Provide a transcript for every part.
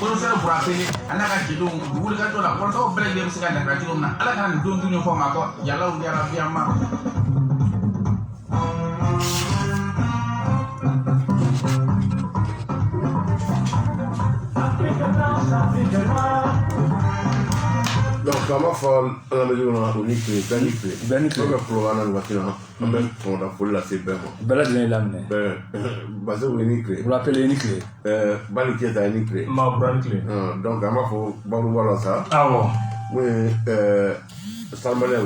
Pour se le rappeler, on a gagné donc, vous voulez que la porte au blé de ce qu'elle a gagné, on a la grande donne d'une forme à quoi, Yala ou Yala Biama. Donc, comment faire la maison au nucléaire, ben nucléaire, pour la voiture, on a pour la CBM. Bella de l'âme. Basé au nucléaire. Vous l'appelez nucléaire. Baliquet à nucléaire. Ma branquée. Donc, à ma faut voir ça. Ah bon? Oui, Salmané,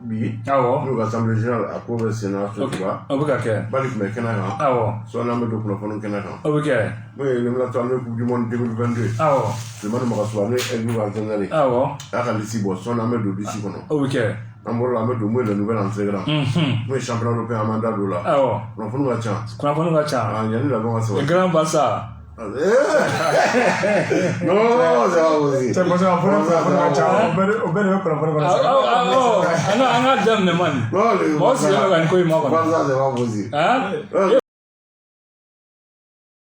oui. Ah bon? Nous, l'Assemblée générale à Cour Sénat, tu vois. Ah bon, ok. Balique, mais Canada. Ah bon? Soit un homme de Polophone Canada. Ok. Oui, le Militaire Coupe du Monde 2022. Ah bon? Le monde m'a soigné et nous va générer. Ah bon? Ah, ici, bon, son homme de d'ici, ok. On va la mettre au moins la nouvelle entrée grand. Moi, champion européen à mandat de là. Ah bon? On va nous la chance. Qu'on va nous la chance. Ah, il y a une là-bas, ça va. Le grand Barça. Non, c'est pas possible. C'est pas ça, on a dame de man. Moi aussi, je vais encore y m'en c'est pas possible. Hein?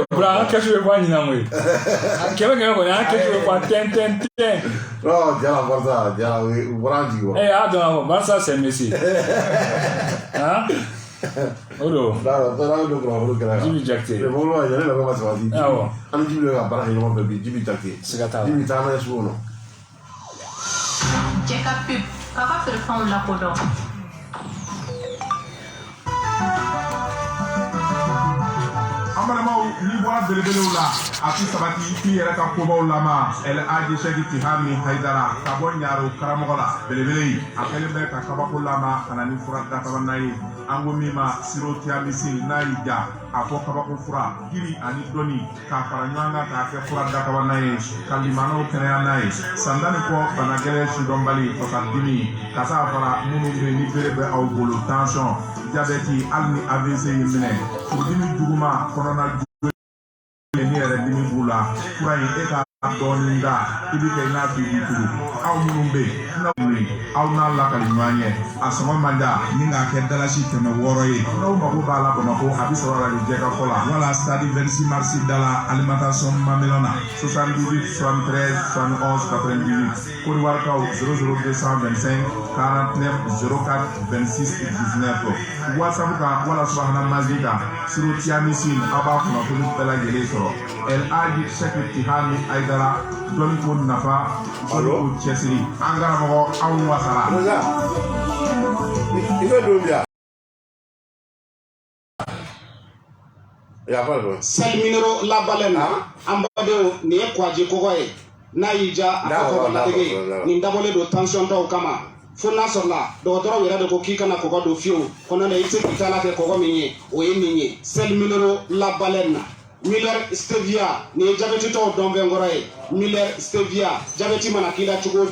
Bra, qu'est-ce que je vois, Nina? Non, déjà la Barça, déjà, voilà, tu vois. Eh, attends, Barça, c'est Messi. Hein? Odo. Jimmy Jackson. Le bon, il y a la Barça, c'est pas ah bon. On dit le appareil, il va faire Jimmy Jackson. C'est gâteau. Jimmy Jackson, c'est bon. Check up pub. Kaka fait le fond de la couleur. Amalamaw ni bɔra belebelew la a ti sabati k'i yɛrɛ ka kobaw lama El Hadji Cheikh Tihami Haidara ka bɔ Ɲaro karamɔgɔ la belebele yi a kɛlen bɛ ka kabako lama ka na ni fura dakabanna ye an ko min ma siro tiamisi n'a y'i ja a fɔ kabako fura jiri ani dɔnni k'a fara ɲɔgɔn kan k'a kɛ fura dakabanna ye ka limanaw kɛnɛya n'a ye san tan ni kɔ bana gɛlɛn sidɔnbali fasadimi ka se a fara minnu bɛ ni bere bɛ aw bolo tansɔn jabɛti hali ni AVC y'i minɛ furudimi juguma kɔnɔna jugu ni yɛrɛ dimi b'u la fura in e ka dɔɔnin da i bɛ kɛ i n'a fɔ i b'i tugu aw minnu bɛ yen aw n'a lakali ɲɔgɔn ye a sɔngɔ man da ni k'a kɛ dalasi 600 ye n'aw mago b'a la Bamako a bɛ sɔrɔ Jɛkafɔ la wala stade 26 mars da la alimentation Mamelon na 78 73 71 98 Côte d'Ivoire kaw 00225 49 04 26 19 WhatsApp kan wala subahana mazi kan siro tiamisi aw b'a kunnafoni bɛɛ lajɛlen sɔrɔ El Hadji Cheikh Tihami Haidara dɔnni ko nafa dɔnni ko cɛsiri an karamɔgɔ anw wasara. Il va d'où bien? Il y a pas de Sel minero la baleine ambado ni kwaji kogoye na yija akoko ladege ni ndabole do tension taw kama fonna sorla do doro wera de ko kika na kogo do fio kono na ite kitala ke kogo minye o yeminye sel minero la baleine Miller Stevia ni jabeti to don vengoraye Miller Stevia jabeti mana kila chugo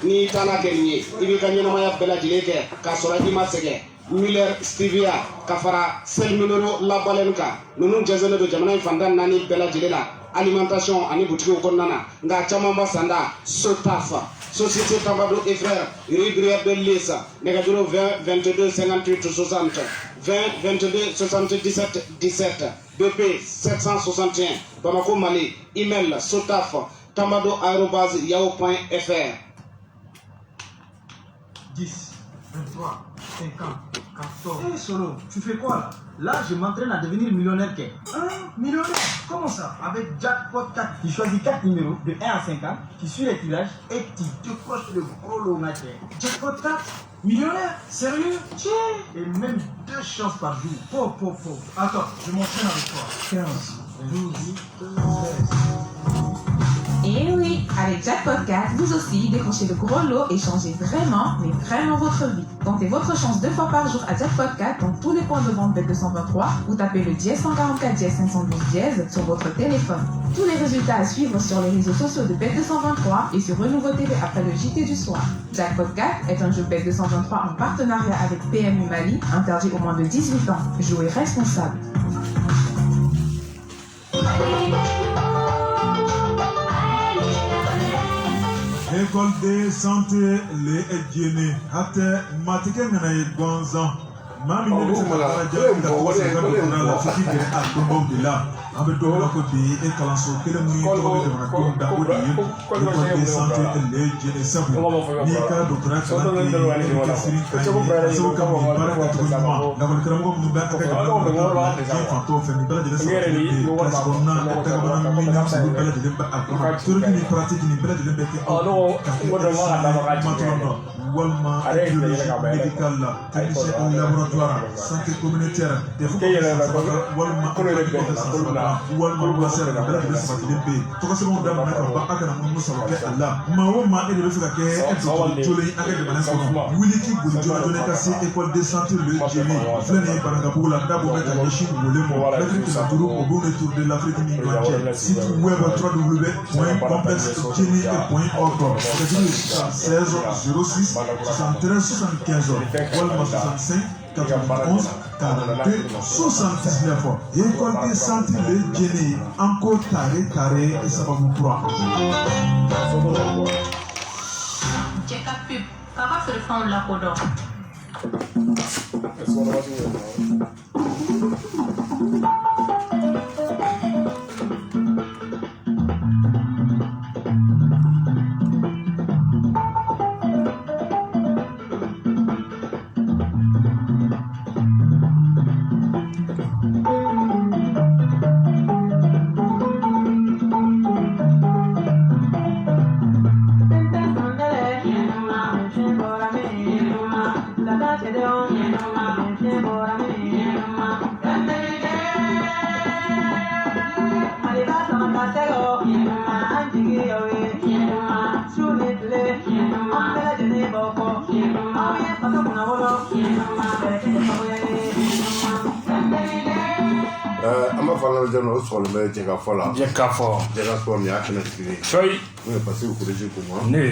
ni tala kenye ibi kanyena maya bela dileke ka sorati masege Miller Stevia kafara sel minero la balenka nunu jazene do jamana fandan nani bela dilela alimentation ani boutique ko nana nga chama sanda Sotafa Société Tambadou et frères Ribrière de Lissa Negaduro 20 22 58 60 20 22 77 17 BP 761 Bamako Mali email sotaf tambadou@yahoo.fr 10 23 50 14 Hey Solo, tu fais quoi là? Là, je m'entraîne à devenir millionnaire. Millionnaire? Comment ça? Avec Jackpot 4, tu choisis 4 numéros de 1 à 50, tu suis les tirages et tu décroches le gros lot matière. Jackpot 4? Millionnaire? Sérieux? Tiens! Et même 2 chances par jour. Pauvre. Attends, je m'entraîne avec toi. 15, 12, 13. Et oui, avec Jackpot 4, vous aussi décrochez le gros lot et changez vraiment, mais vraiment votre vie. Tentez votre chance 2 fois par jour à Jackpot 4 dans tous les points de vente Bet223 ou tapez le dièse 144 dièse 512 dièse sur votre téléphone. Tous les résultats à suivre sur les réseaux sociaux de Bet223 et sur Renouveau TV après le JT du soir. Jackpot 4 est un jeu Bet223 en partenariat avec PMU Mali, interdit aux moins de 18 ans. Jouez responsable. École de santé les Edjene hate matike ngana gonzan mami ne se la jara da ko se ga ko na la fiki ke a ko bo bila an bɛ don min na ko bi e kalanso kelen min tɔgɔ bɛ jamanadenw da o de ye école de santé les jeunes sabu n'i ka doctorat kalan kɛ cɛsiri ka ɲɛ sabu ka nin baara kɛcogo ɲuman lakɔlikaramɔgɔ minnu bɛ a ka jamana kɔnɔ diɲɛ fan tɔw fɛ nin bɛɛ lajɛlen sabatilen bɛ kilasi kɔnɔna dagabana minɛn olu bɛɛ lajɛlen bɛ a kɔnɔ théorique ni pratique nin bɛɛ lajɛlen bɛ kɛ aw ka kɛ matron dɔ walima médical la technicien laboratoire santé communautaire des walima walima wasɛrɛ bɛɛ lajɛlen sabatilen bɛ yen tɔgɔsɛbɛnw d'a ma ka ban a kana munumunu sɔrɔ kɛ a la maa o maa e de bɛ fɛ ka kɛ dɔgɔtɔrɔ jolen an ka jamana kɔnɔ wuli k'i boli joona joona ka se école de santé le jeli filɛ nin ye Banankabugu la dabo bɛ ka ɲɛsin wele mɔ mètre 500 au bout de tour de l'Afrique ni ɲɔgɔn cɛ site web www.complexegenie.org nɛgɛjuru 16 06 73 75 walima 65 91 42 79 école de santé le jeli an ko tare sababu kura. Cɛ ka pub k'a ka feerefɛnw lakodɔn. O sɔgɔlen bɛ Jɛkafɔ la. Jɛkafɔ nin y'a kɛnɛ sigi. Soyi. Mun ye Basiru Koroji ko ma. Ne.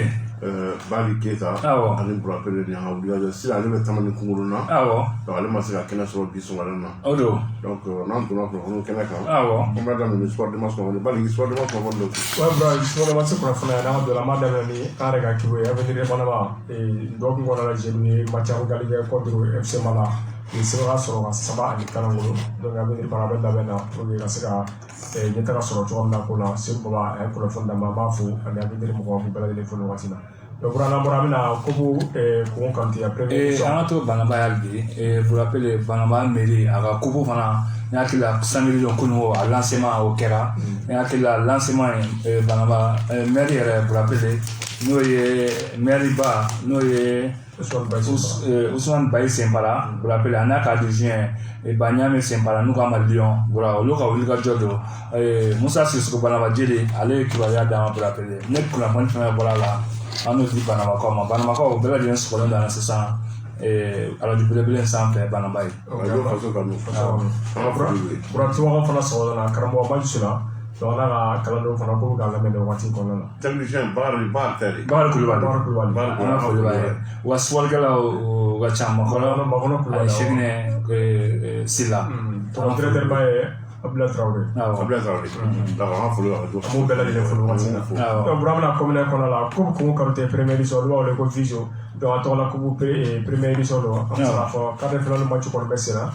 Bali Keyita. Awɔ. Ani Burapele ni an ka wulikajɔ sisan ale bɛ Tamani kunkolo na. Awɔ. Donc ale ma se ka kɛnɛ sɔrɔ bi sɔgɔmada in na. O don. Donc n'an donna kunnafoniw kɛnɛ kan. Awɔ. An b'a daminɛ ni sport dimanche kunnafoni. Bali sport dimanche kunnafoni dɔ. Ouais bro, sport dimanche kunnafoni n'an ka donna an b'a daminɛ ni an yɛrɛ ka kibo ye Avenir Banaba dɔgɔkun kɔnɔna la jeudi ye match regali kɛ contre FC Mala. Ni sɛbɛn ka sɔrɔ ka 7 ani 4 bolo donc Avenir Banaba labɛn na pour que ka se ka ɲɛtaga sɔrɔ cogo min na ko la Seydou Baba a ye kunnafoni d'an ma an b'a fo ani Avenir mɔgɔw bɛɛ lajɛlen fo nin wagati la. Donc n'an bɔra an bɛna Kopu Kogo Kanté après an ka to Banaba yali bi pour rappeler Banaba mairie a ka Kopu fana n hakili la 100 millions kunun a lancement o kɛra n hakili la lancement Banaba maire yɛrɛ pour rappeler n'o ye maire ba n'o ye Ousmane Bayi Senpara pour rappeler an n'a ka adjoint Banyame Senpara n'u k'a ma Lyon voilà olu ka wulikajɔ don Musa Sissoko Banaba Jele ale ye kibaruya d'an ma pour rappeler ne kunnafoni fɛn fɛn bɔra a la an n'o di Banabakaw ma Banabakaw bɛɛ lajɛlen sɔgɔlen don an na sisan radio belebele sanfɛ Banaba ye. Kurantibaga fana sɔgɔlen na karamɔgɔ Bajusi la donc an n'a ka kalandenw fana k'u bɛ k'a lamɛn nin wagati kɔnɔna na. Technicien Bakari Kulibali an ka foli b'a ye wa suwalikɛlaw ka ca Makɔnɔ Kulibali Seginɛ Sila directeur ba ye Abdoulaye Traoré. Abdoulaye Traoré d'accord an ka foli b'a ye an b'u bɛɛ lajɛlen fo nin wagati la. Donc Burama na commune kɔnɔna la Kopu Kogo Kanté première édition olu b'a wele ko Vision donc a tɔgɔ la Kopu première édition don an bɛ se k'a fɔ quart de finale match kɔni bɛ sen na.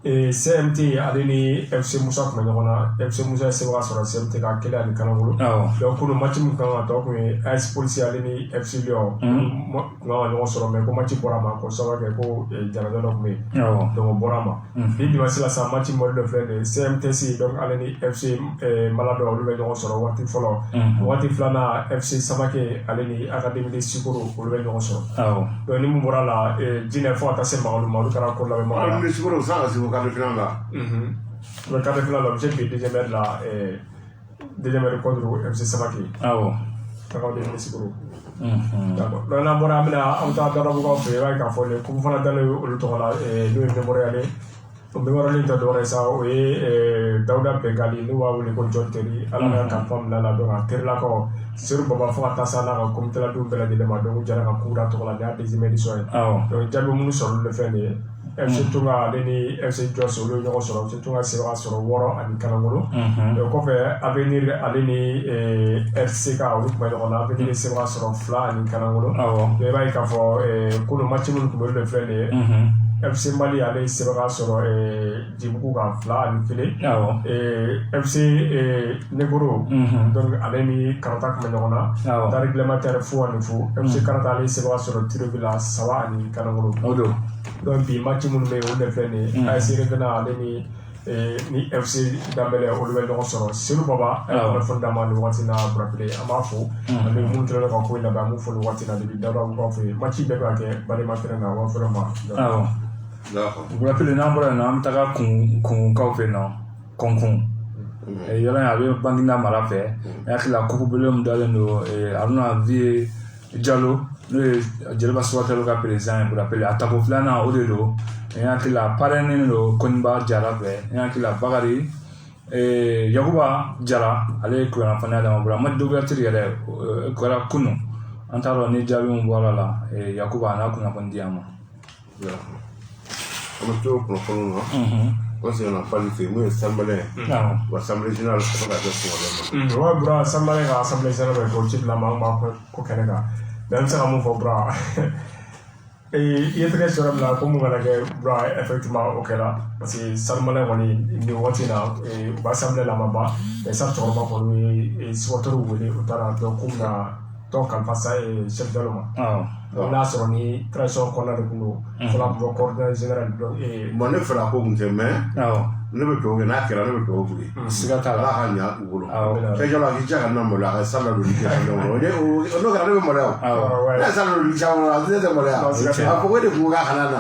CMT ale ni FC Musa tun bɛ ɲɔgɔn na FC Musa ye sɛbɛn ka sɔrɔ CMT ka kelen ani Kanangolo donc kunu match min kan ka tɔ kun ye AS Police ale ni FC Lyon kun kan ka ɲɔgɔn sɔrɔ mais ko match bɔra a ma ko sababu kɛ ko jarabi dɔ tun bɛ yen donc o bɔra a ma bi dimanche la sa match mɔdi dɔ filɛ nin ye CMTC donc ale ni FC Malado olu bɛ ɲɔgɔn sɔrɔ waati fɔlɔ waati filanan FC Samake ale ni Académie de Sikoro olu bɛ ɲɔgɔn sɔrɔ donc ni mun bɔra la Jinɛ fo ka taa se Magalu ma olu kɛra ko lamɛnbaga la quart de finale là. Le quart de finale là, j'ai fait deuxième contre FC Samake. Ah ouais. D'accord, merci beaucoup. D'accord. Donc là, on a amené à un tas de rabouts fait, ouais, qu'à faire le coup fana dans le tour là, le mémorial. Le mémorial est adoré ça, oui, Daouda Bengali, nous avons les conjoints Terry, à la campagne là, donc à Terry là quoi. Sur Baba Fou Atassa là, comme tel a tout bel élément, donc j'ai un coup d'atour là, des éditions. Donc j'ai mis sur le fait de FC Tunga Leni FC Joss olu ɲɔgɔn sɔrɔ FC Tunga sera sɔrɔ 6 ani Kanangolo o kɔfɛ Avenir ale ni RCK olu tun bɛ ɲɔgɔn na Avenir sera sɔrɔ 2 ani Kanangolo i b'a ye k'a fɔ kunu match minnu tun bɛ olu de filɛ nin ye FC Mali ale sɛbɛn sɔrɔ Djibouti kan 2 ani 1 FC Negoro donc ale ni Karata kun bɛ ɲɔgɔn na dans réglementaire 0 ani 0 FC Karata ale sɛbɛn sɔrɔ Tirobila 3 ani Kanangolo donc bi match minnu bɛ yen o de filɛ nin ye AS Revena ale ni FC Dambélé olu bɛ ɲɔgɔn sɔrɔ Seydou Baba kunnafoni d'an ma nin waati na Burapele an b'a fo an bɛ minnu tora ka ko in labɛn an b'u fo nin waati na depuis Dawuda b'u fɛ yen match bɛɛ bɛ ka kɛ Balima terrain na wa vraiment Burapele n'an bɔra yen nɔ an bɛ taga kunkaw fɛ yen nɔ Kɔnkɔn yɔrɔ in a bɛ Banginda mara fɛ n hakili la kupu bele min dalen don Haruna Vie Diallo n'o ye Jeliba Suwatɛlo ka président ye Burapele a tako filanan o de don n hakili la parrain don Koniba Jara fɛ n hakili la Bakari Yakuba Jara ale ye kunnafoniya d'an ma bolo a ma d'ouverture yɛrɛ kɛra kunun an t'a dɔn ni jaabi min bɔra la Yakuba a n'a kunnafoni di an ma. An bɛ to kunnafoni na parce qu'on a pas dit moi assemblée assemblée générale ko ka kɛ sɔgɔma wa bura assemblée ka assemblée générale ko ci la ma ba ko kɛnɛ kan mais an bɛ se ka mun fɔ bura i ye tɛgɛ sɔrɔ la ko mun kana kɛ bura effectivement o kɛra parce que Salmalais kɔni nin waati na u ba assemblée la ma ban mais sa cɛkɔrɔba kɔni ye supporter wele u taara donc ko bɛna tɔn kalifa sa chef de l'homme donc n'a sɔrɔ ni transition kɔnɔna de kun don fɔlɔ tun bɛ coordinateur général bon ne fɛla ko kun tɛ mais ne bɛ dugawu kɛ n'a kɛra ne bɛ dugawu kɛ siga t'a la Ala ka ɲa u bolo fɛn jɔla k'i cɛ ka na maloya a ka sala don ligi la n'o kɛra ne bɛ maloya o ne sala don ligi caman na ne tɛ maloya a fɔ ko de kun ka kana na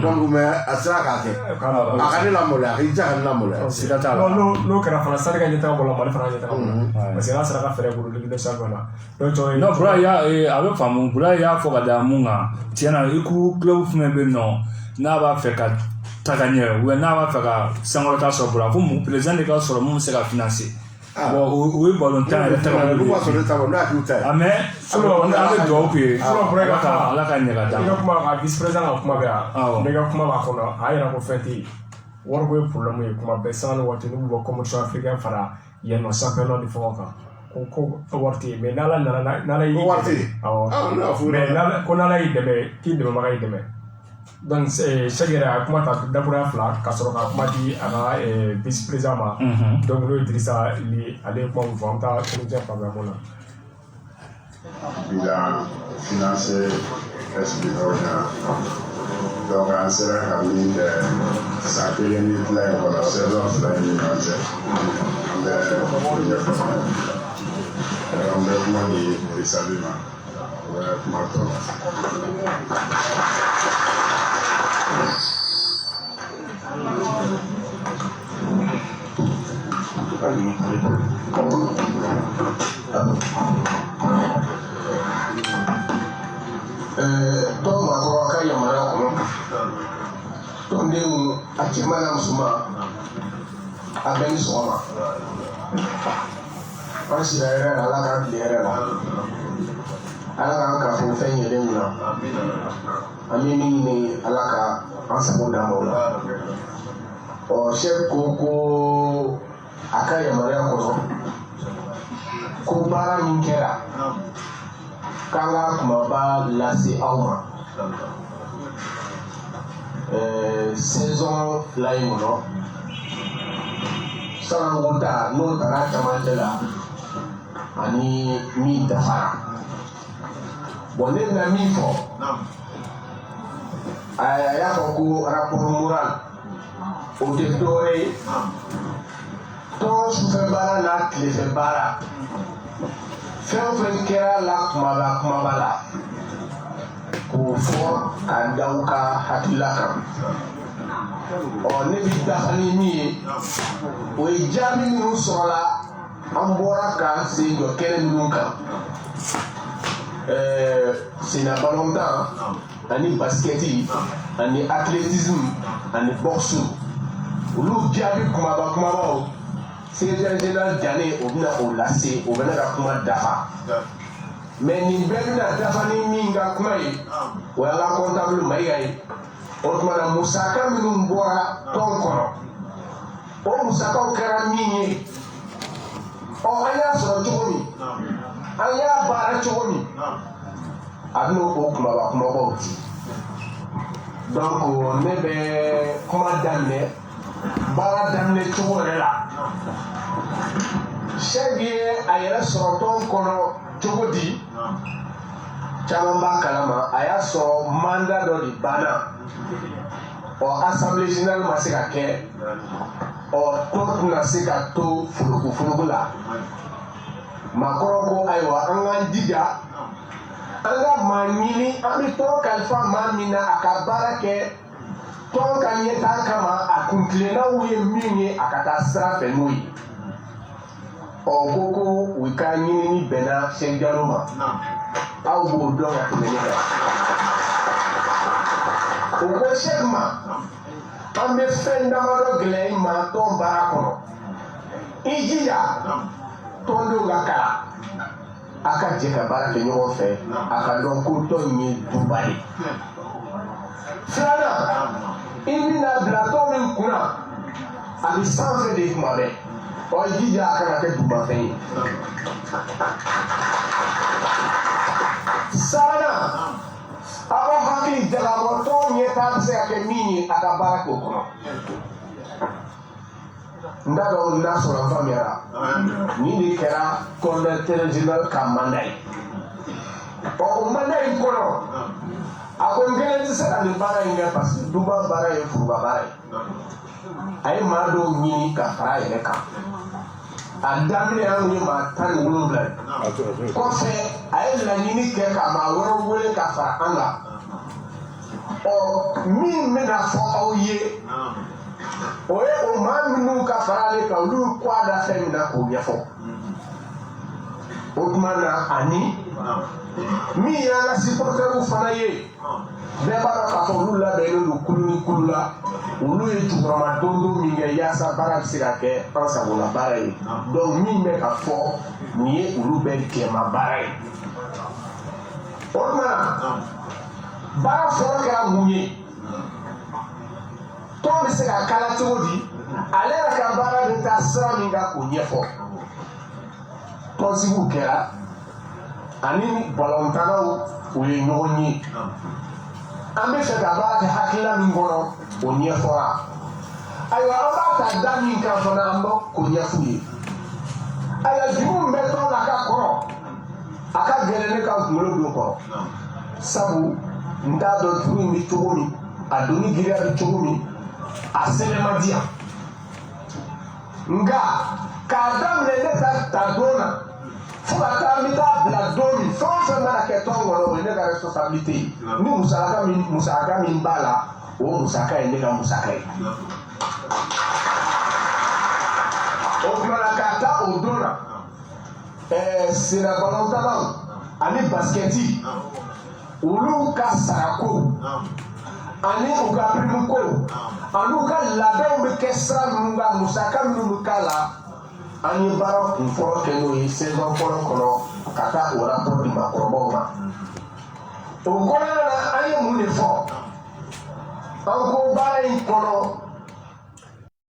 donc mais a sera k'a kɛ a ka ne la maloya a k'i cɛ ka ne la maloya siga t'a la n'o kɛra fana sani ka ɲɛtaga bɔ la Mali fana ɲɛtaga bɔ la parce que n'a sera ka fɛɛrɛ bolo ligi de sanfɛ la non bura a bɛ faamu bura y'a fɔ ka da mun kan tiɲɛna i ko club fɛnɛ bɛ yen nɔ n'a b'a fɛ ka taga ɲɛ ou bien n'a b'a fɛ ka sankɔrɔta sɔrɔ bura ko mun président de ka sɔrɔ mun bɛ se ka financer bon o ye ballontan yɛrɛ taga olu b'a sɔrɔ ne ta ma n'a y'u ta ye mais an bɛ dugawu k'u ye Ala ka ɲɛ ka d'a i ma ka kuma a vice président ka kuma bɛ yan ne ka kuma b'a kɔnɔ a yɛrɛ ko fɛn tɛ yen wariko ye problème ye kuma bɛɛ sanga ni waati n'u bɛ bɔ commission africaine fara yen nɔ championnat ni fɛnw kan ko wari tɛ yen mais n'Ala nana n'Ala y'i dɛmɛ mais ko n'Ala y'i dɛmɛ k'i dɛmɛbaga y'i dɛmɛ donc Cheikh yɛrɛ a kuma ta dakuruya 2 ka sɔrɔ ka kuma di a ka vice président ma donc n'o ye Dirisa Li ale ye kuma min fɔ an bɛ taa technicien fan fɛ mun na. Bilan financé expliqué donc an sera ka min kɛ san 1 ni tila in kɔnɔ saison 2 ni ɲɔgɔn cɛ an bɛ ɲɛfɔ an bɛ kuma di Dirisa Li ma o bɛ kuma tɔ tɔn maakɔrɔ ka yamaruya kɔnɔ tɔndenw a cɛman n'a musoman a bɛɛ ni sɔgɔma an sira hɛrɛ la Ala k'an tile hɛrɛ la Ala k'an kunnafoni fɛn ɲɛlen mun na an bɛ min ɲini Ala ka an sago d'an ma o la chef ko a ka yamaruya kɔnɔ ko baara min kɛra k'an ka kumaba lase aw ma saison 2 in kɔnɔ sango ta n'o taara camancɛ la ani min dafara bon ne bɛna min fɔ a y'a fɔ ko rapport moral o tɛ dɔwɛrɛ ye tɔn sufɛ baara n'a tilefɛ baara fɛn o fɛn kɛra la kumaba la k'o fɔ ka da u ka hakilila kan ne bɛ dafa ni min ye o ye jaabi minnu sɔrɔla an bɔra ka sen jɔ kɛnɛ minnu kan senna balontan ani basikɛti ani athlétisme ani boxe olu jaabi kumabaw secrétaire général Diané o bɛna o lase o bɛna ka kuma dafa mais nin bɛɛ bɛna dafa ni min ka kuma ye o y'an ka comptable Mayiga ye o tuma na musaka minnu bɔra tɔn kɔnɔ o musakaw kɛra min ye an y'a sɔrɔ cogo min an y'a baara cogo min a bɛna o kumabaw di donc ne bɛ kuma daminɛ baara daminɛ cogo yɛrɛ la Cheikh ye a yɛrɛ sɔrɔ tɔn kɔnɔ cogo di caman b'a kalama a y'a sɔrɔ mandat dɔ de banna assemblée générale ma se ka kɛ tɔn tɛna se ka to fologo la maakɔrɔ ko ayiwa an k'an jija an ka maa ɲini an bɛ tɔn kalifa maa min na a ka baara kɛ tɔn ka ɲɛtaa kama a kuntilennaw ye min ye a ka taa sira fɛ n'o ye ko u ka ɲinini bɛnna Cheikh Diallo ma aw b'o dɔn ka tɛmɛ ne kan o ko Cheikh ma an bɛ fɛn damadɔ gɛlɛya i ma tɔn baara kɔnɔ i jija tɔndenw ka kalan a ka jɛ ka baara kɛ ɲɔgɔn fɛ a ka dɔn ko tɔn ye duba ye filanan i bɛna bila tɔn min kunna a bɛ sanfɛ de kuma bɛɛ i jija a kana kɛ dugumafɛn ye sabanan a b'aw hakili jalabɔ tɔn ɲɛtaa bɛ se ka kɛ min ye a ka baara k'o kɔnɔ n t'a dɔn n'a sɔrɔ n faamuyara nin de kɛra coordinateur général ka mandat ye o mandat in kɔnɔ a ko n kelen tɛ se ka nin baara in kɛ parce que duba baara ye furuba baara ye a ye maa dɔw ɲini ka fara a yɛrɛ kan a daminɛ an ye maa 17 ye kɔfɛ a ye laɲini kɛ ka maa wɛrɛw wele ka fara an kan min bɛna fɔ aw ye o ye o maa minnu ka fara ale kan olu kɔ a da fɛn min na k'o ɲɛfɔ o tuma na ani min y'an ka supporters fana ye bɛɛ b'a dɔn k'a fɔ olu labɛnnen don kulu ni kulu la olu ye jukɔrɔma dondon min kɛ yaasa baara bɛ se ka kɛ an sagola baara ye donc min bɛ ka fɔ nin ye olu bɛɛ kɛma baara ye o tuma na baara fɔlɔ kɛra mun ye tɔn bɛ se ka kala cogo di ale yɛrɛ ka baara bɛ taa sira min kan k'o ɲɛfɔ tɔnsigiw kɛra ani balɔntanaw o ye ɲɔgɔn ye an bɛ fɛ ka baara kɛ hakilina min kɔnɔ o ɲɛfɔra ayiwa an b'a ta da min kan fana an bɛ k'o ɲɛf'u ye ayiwa juru min bɛ tɔn na ka kɔrɔ a ka gɛlɛn ne ka kunkolo don kɔrɔ sabu n t'a dɔn juru in bɛ cogo min a donni giriya bɛ cogo min a sɛbɛn ma di yan nka k'a daminɛ ne ka ta don na fo ka taa n bɛ taa bila don min fɛn o fɛn mana kɛ tɔn kɔnɔ o ye ne ka responsabilité ye ni musaka min b'a la o musaka ye ne ka musaka ye o tuma na k'a ta o don na sena balɔntanaw ani basikɛti olu ka sarako ani u ka prime ko ani u ka labɛnw bɛ kɛ sira minnu kan musaka minnu bɛ k'a la an ye baara kunfɔlɔ kɛ n'o ye saison fɔlɔ kɔnɔ ka taa o rapport di maakɔrɔbaw ma o kɔnɔna na an ye mun de fɔ an ko baara in kɔnɔ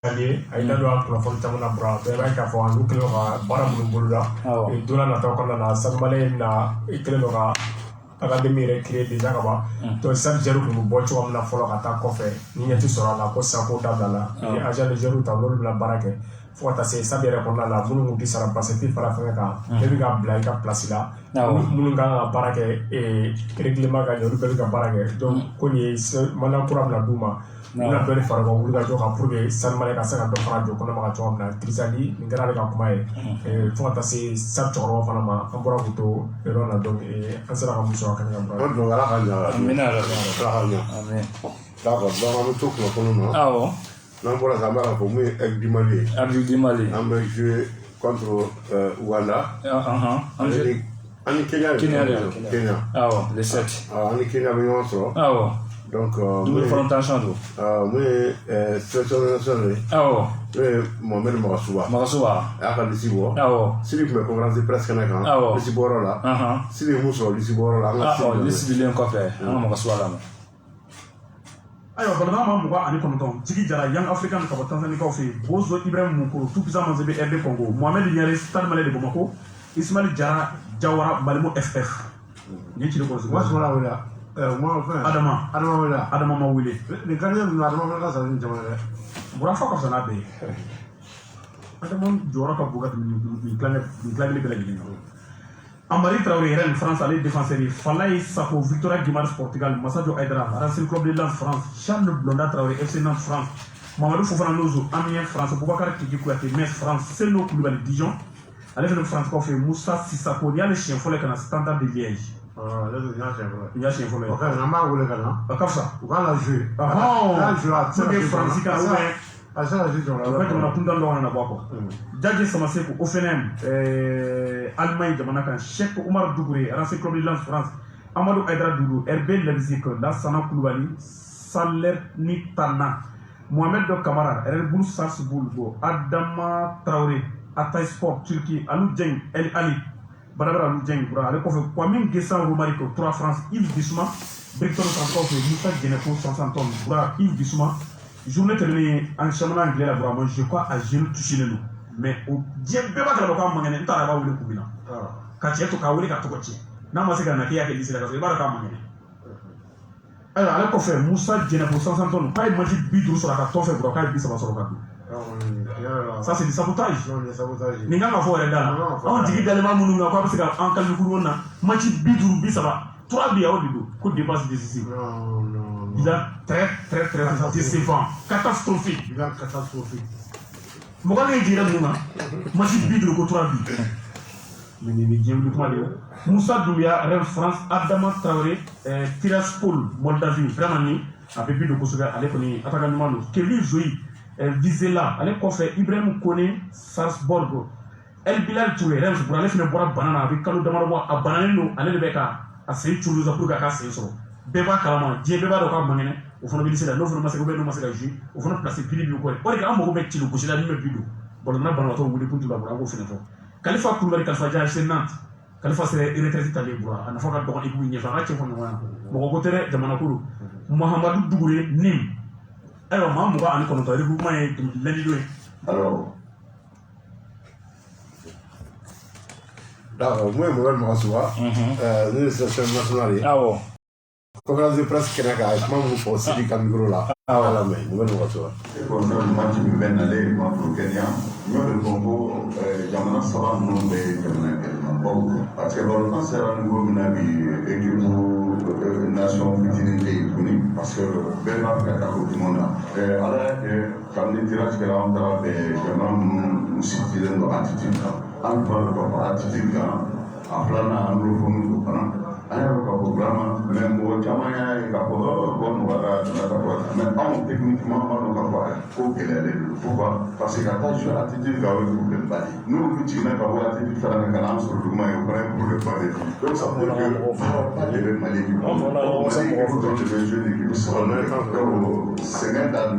a ye da don a kunnafoni caman na bɔra bɛɛ b'a ye k'a fɔ olu kɛlen don ka baara minnu boloda don n'a nataw kɔnɔna na Sanubale na kɛlen don ka académie yɛrɛ créé déjà ka ban donc chaque jeune kun bɛ bɔ cogo min na fɔlɔ ka taa kɔfɛ ni ɲɛ tɛ sɔrɔ a la ko sisan ko dabila la ni agent de jeunes ta n'olu bɛna baara kɛ fo ka taa se stade yɛrɛ kɔnɔna la minnu kun tɛ sara parce que fara fɛngɛ kan bɛɛ bɛ ka bila i ka place la minnu kan ka baara kɛ règlement ka ɲɛ olu bɛɛ bɛ ka baara kɛ donc ko nin ye mandat kura bɛna d'u ma u bɛna dɔ de fara u ka wuli ka jɔ kan pour que Sanubale ka se ka dɔ fara jɔ kɔnɔma ka cogo min na Kirisali nin kɛra ale ka kuma ye fo ka taa se stade cɛkɔrɔba fana ma an bɔra k'u to yɔrɔ la donc an sera ka mun sɔrɔ a kan ka baara donc ala ka ɲa amina ala ka ɲa d'accord donc an bɛ to kunnafoni na awɔ n'an bɔra ka an b'a la fɔ mun ye Aigle du Mali ye Aigle du Mali an bɛ jouer contre Ouganda ani Kenya awɔ le 7 ani Kenya bɛ ɲɔgɔn sɔrɔ awɔ donc double confrontation do mun ye sélection nationale ye awɔ n'o ye Mohamed Magasuba a y'a ka liste bɔ Sili tun bɛ conférence de presse kɛnɛ kan liste bɔyɔrɔ la Sili ye mun sɔrɔ liste bɔyɔrɔ la an ka liste dilen kɔfɛ an ka Magasuba lamɛn ayiwa balima ma 29 Jigi Jara Young African ka bɔ Tanzanikaw fɛ yen Bozo Ibrahim Mukuru tout puissant Manzebe RD Congo Mohamed Niare Stade Malien de Bamako Ismail Jara Jawara Malimo FF ni ci ko wa sura wala Moi, enfin. Adama ma wele. Les Ghanéens, nous avons fait ça une jamana. Burafa ka sana be. Adama jora ka buga ni clane bela gini. Amari Traoré Rennes France allait défenseur Falaye Sako Victoria Guimard Portugal Massadio Aïdara Racing Club de Lens France Charles Blondin Traoré FC Nantes France Mamadou Fofana Nozo Amiens France Boubacar Kiki Kouyaté Metz France Seno Koulibaly Dijon allez faire le France qu'on fait Moussa Sissako il y a le chien follet qu'on a Standard de Liège. Il y a chien follet. Ok, on a marre de Ghana. Comme ça. On va la jouer. C'est que France qui a ouvert. En fait, on a tout dans l'ordre, on a quoi. Djadji Samasekou, Ofenem, Allemagne, Jamanakan, Cheikh Omar Dougouré, Racing Club de Lens France, Amadou Aïdara Doudou, Herbé Lebzik, Lassana Koulibaly, Saler Nitana, Mohamed Do Kamara, Erboul Sars Boulbo, Adama Traoré, Atay Sport, Turquie, Alou Djeng, El Ali, Badabra Alou Djeng, Kwame Gessan Romariko, 3 France, Yves Bissouma, Bricton Transport, Moussa Genepo, 150 tonnes, Yves Bissouma. Journée terminée en championnat anglais là, vraiment, je crois à Génie toucher le nous. Mais au Dieu, il n'y a pas de temps pour nous t'as pas voulu couper là. Quand tu es tout caoulé, quand tu es n'a pas séquence qui a été dit là, il va le camp. Alors, avec quoi faire Moussa Génie pour 150 tonnes, pas une magie bidou sur la carte, on fait pour qu'il puisse avoir sur le cap. Ça c'est du sabotage. N'y a pas de fois là. On dit que dans le monde nous parce qu'en calcul on a magie bidou bisaba. 3 billes au début, coup de dépasse décisif. Il a très décevant, catastrophique. Il a catastrophique. Pourquoi il dit là, moi je dis le côté de mais il dit le Moussa Doumbia, Rennes France, Adama Traoré, Tiraspol, Moldavie, vraiment, a peu de Kosoga, allez connaître, attaquant Kevin Joui, Vizela, allez quoi faire, Ibrahim Kone, Salzburg, El Bilal Touré, Rennes pour aller faire boire banana avec Kalou Damarwa, à Banano, allez le bec à Sey Toulouse pour casser ça. Beba kalama die beba do ka mangene o fono bilisi la no fono masego be no masega ju o fono place pili bi ko o de ka mo be tilo ko sila ni me bidu bolo na bana to wuli puntu ba ko fene fo Khalifa Koulibaly Khalifa Dia c'est Nantes Khalifa c'est retraité tali bura ana foka do ko ibu nyefa ka che fono wana mo ko tere jamana kuru Mohamedou Dougouré Nim alors ma mo ga an ko no to rebu may leni do alors moi moi mo soa nous c'est national ah bon. Conférence de presse Kenaka, je m'en vais aussi du micro là. Ah voilà, mais nous allons voir ça. Pour faire le match du Ben aller contre Kenya, nous le Congo, Jamana Saba nous de Jamana Kenya. Parce que le temps c'est un nouveau équipe nation futilité parce que Ben Afrique a beaucoup de monde. Alors que comme les tirages que là on a fait, Jamana nous citoyens de attitude, en parle de attitude, en plan anglophone aya ka programme mais mo jamaya ka ko bon wala mais en techniquement on va ko kelele pourquoi parce que quand je attitude ga we pour le bali nous nous tina ka wala attitude fara na kana sur le mai au vrai pour le bali donc ça veut dire que les mali qui on sait que vous dans le jeu qui sont au Sénégal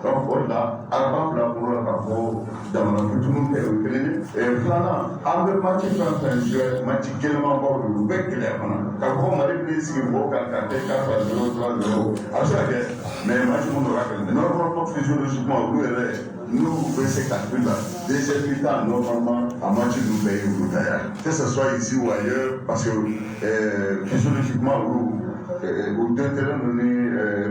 donc voilà avant la pour la ko dans le tout le monde est kelele et là en le match un jeu match tellement bon le bec clair ka ko mari bi sigi bo ka te ka fa 0-3-0 a ça que mais match mon rappelle normalement physiologiquement nous c'est ça là déjà plus tard normalement à match nous paye au derrière que ce soit ici ou ailleurs parce que physiologiquement au deux terrains les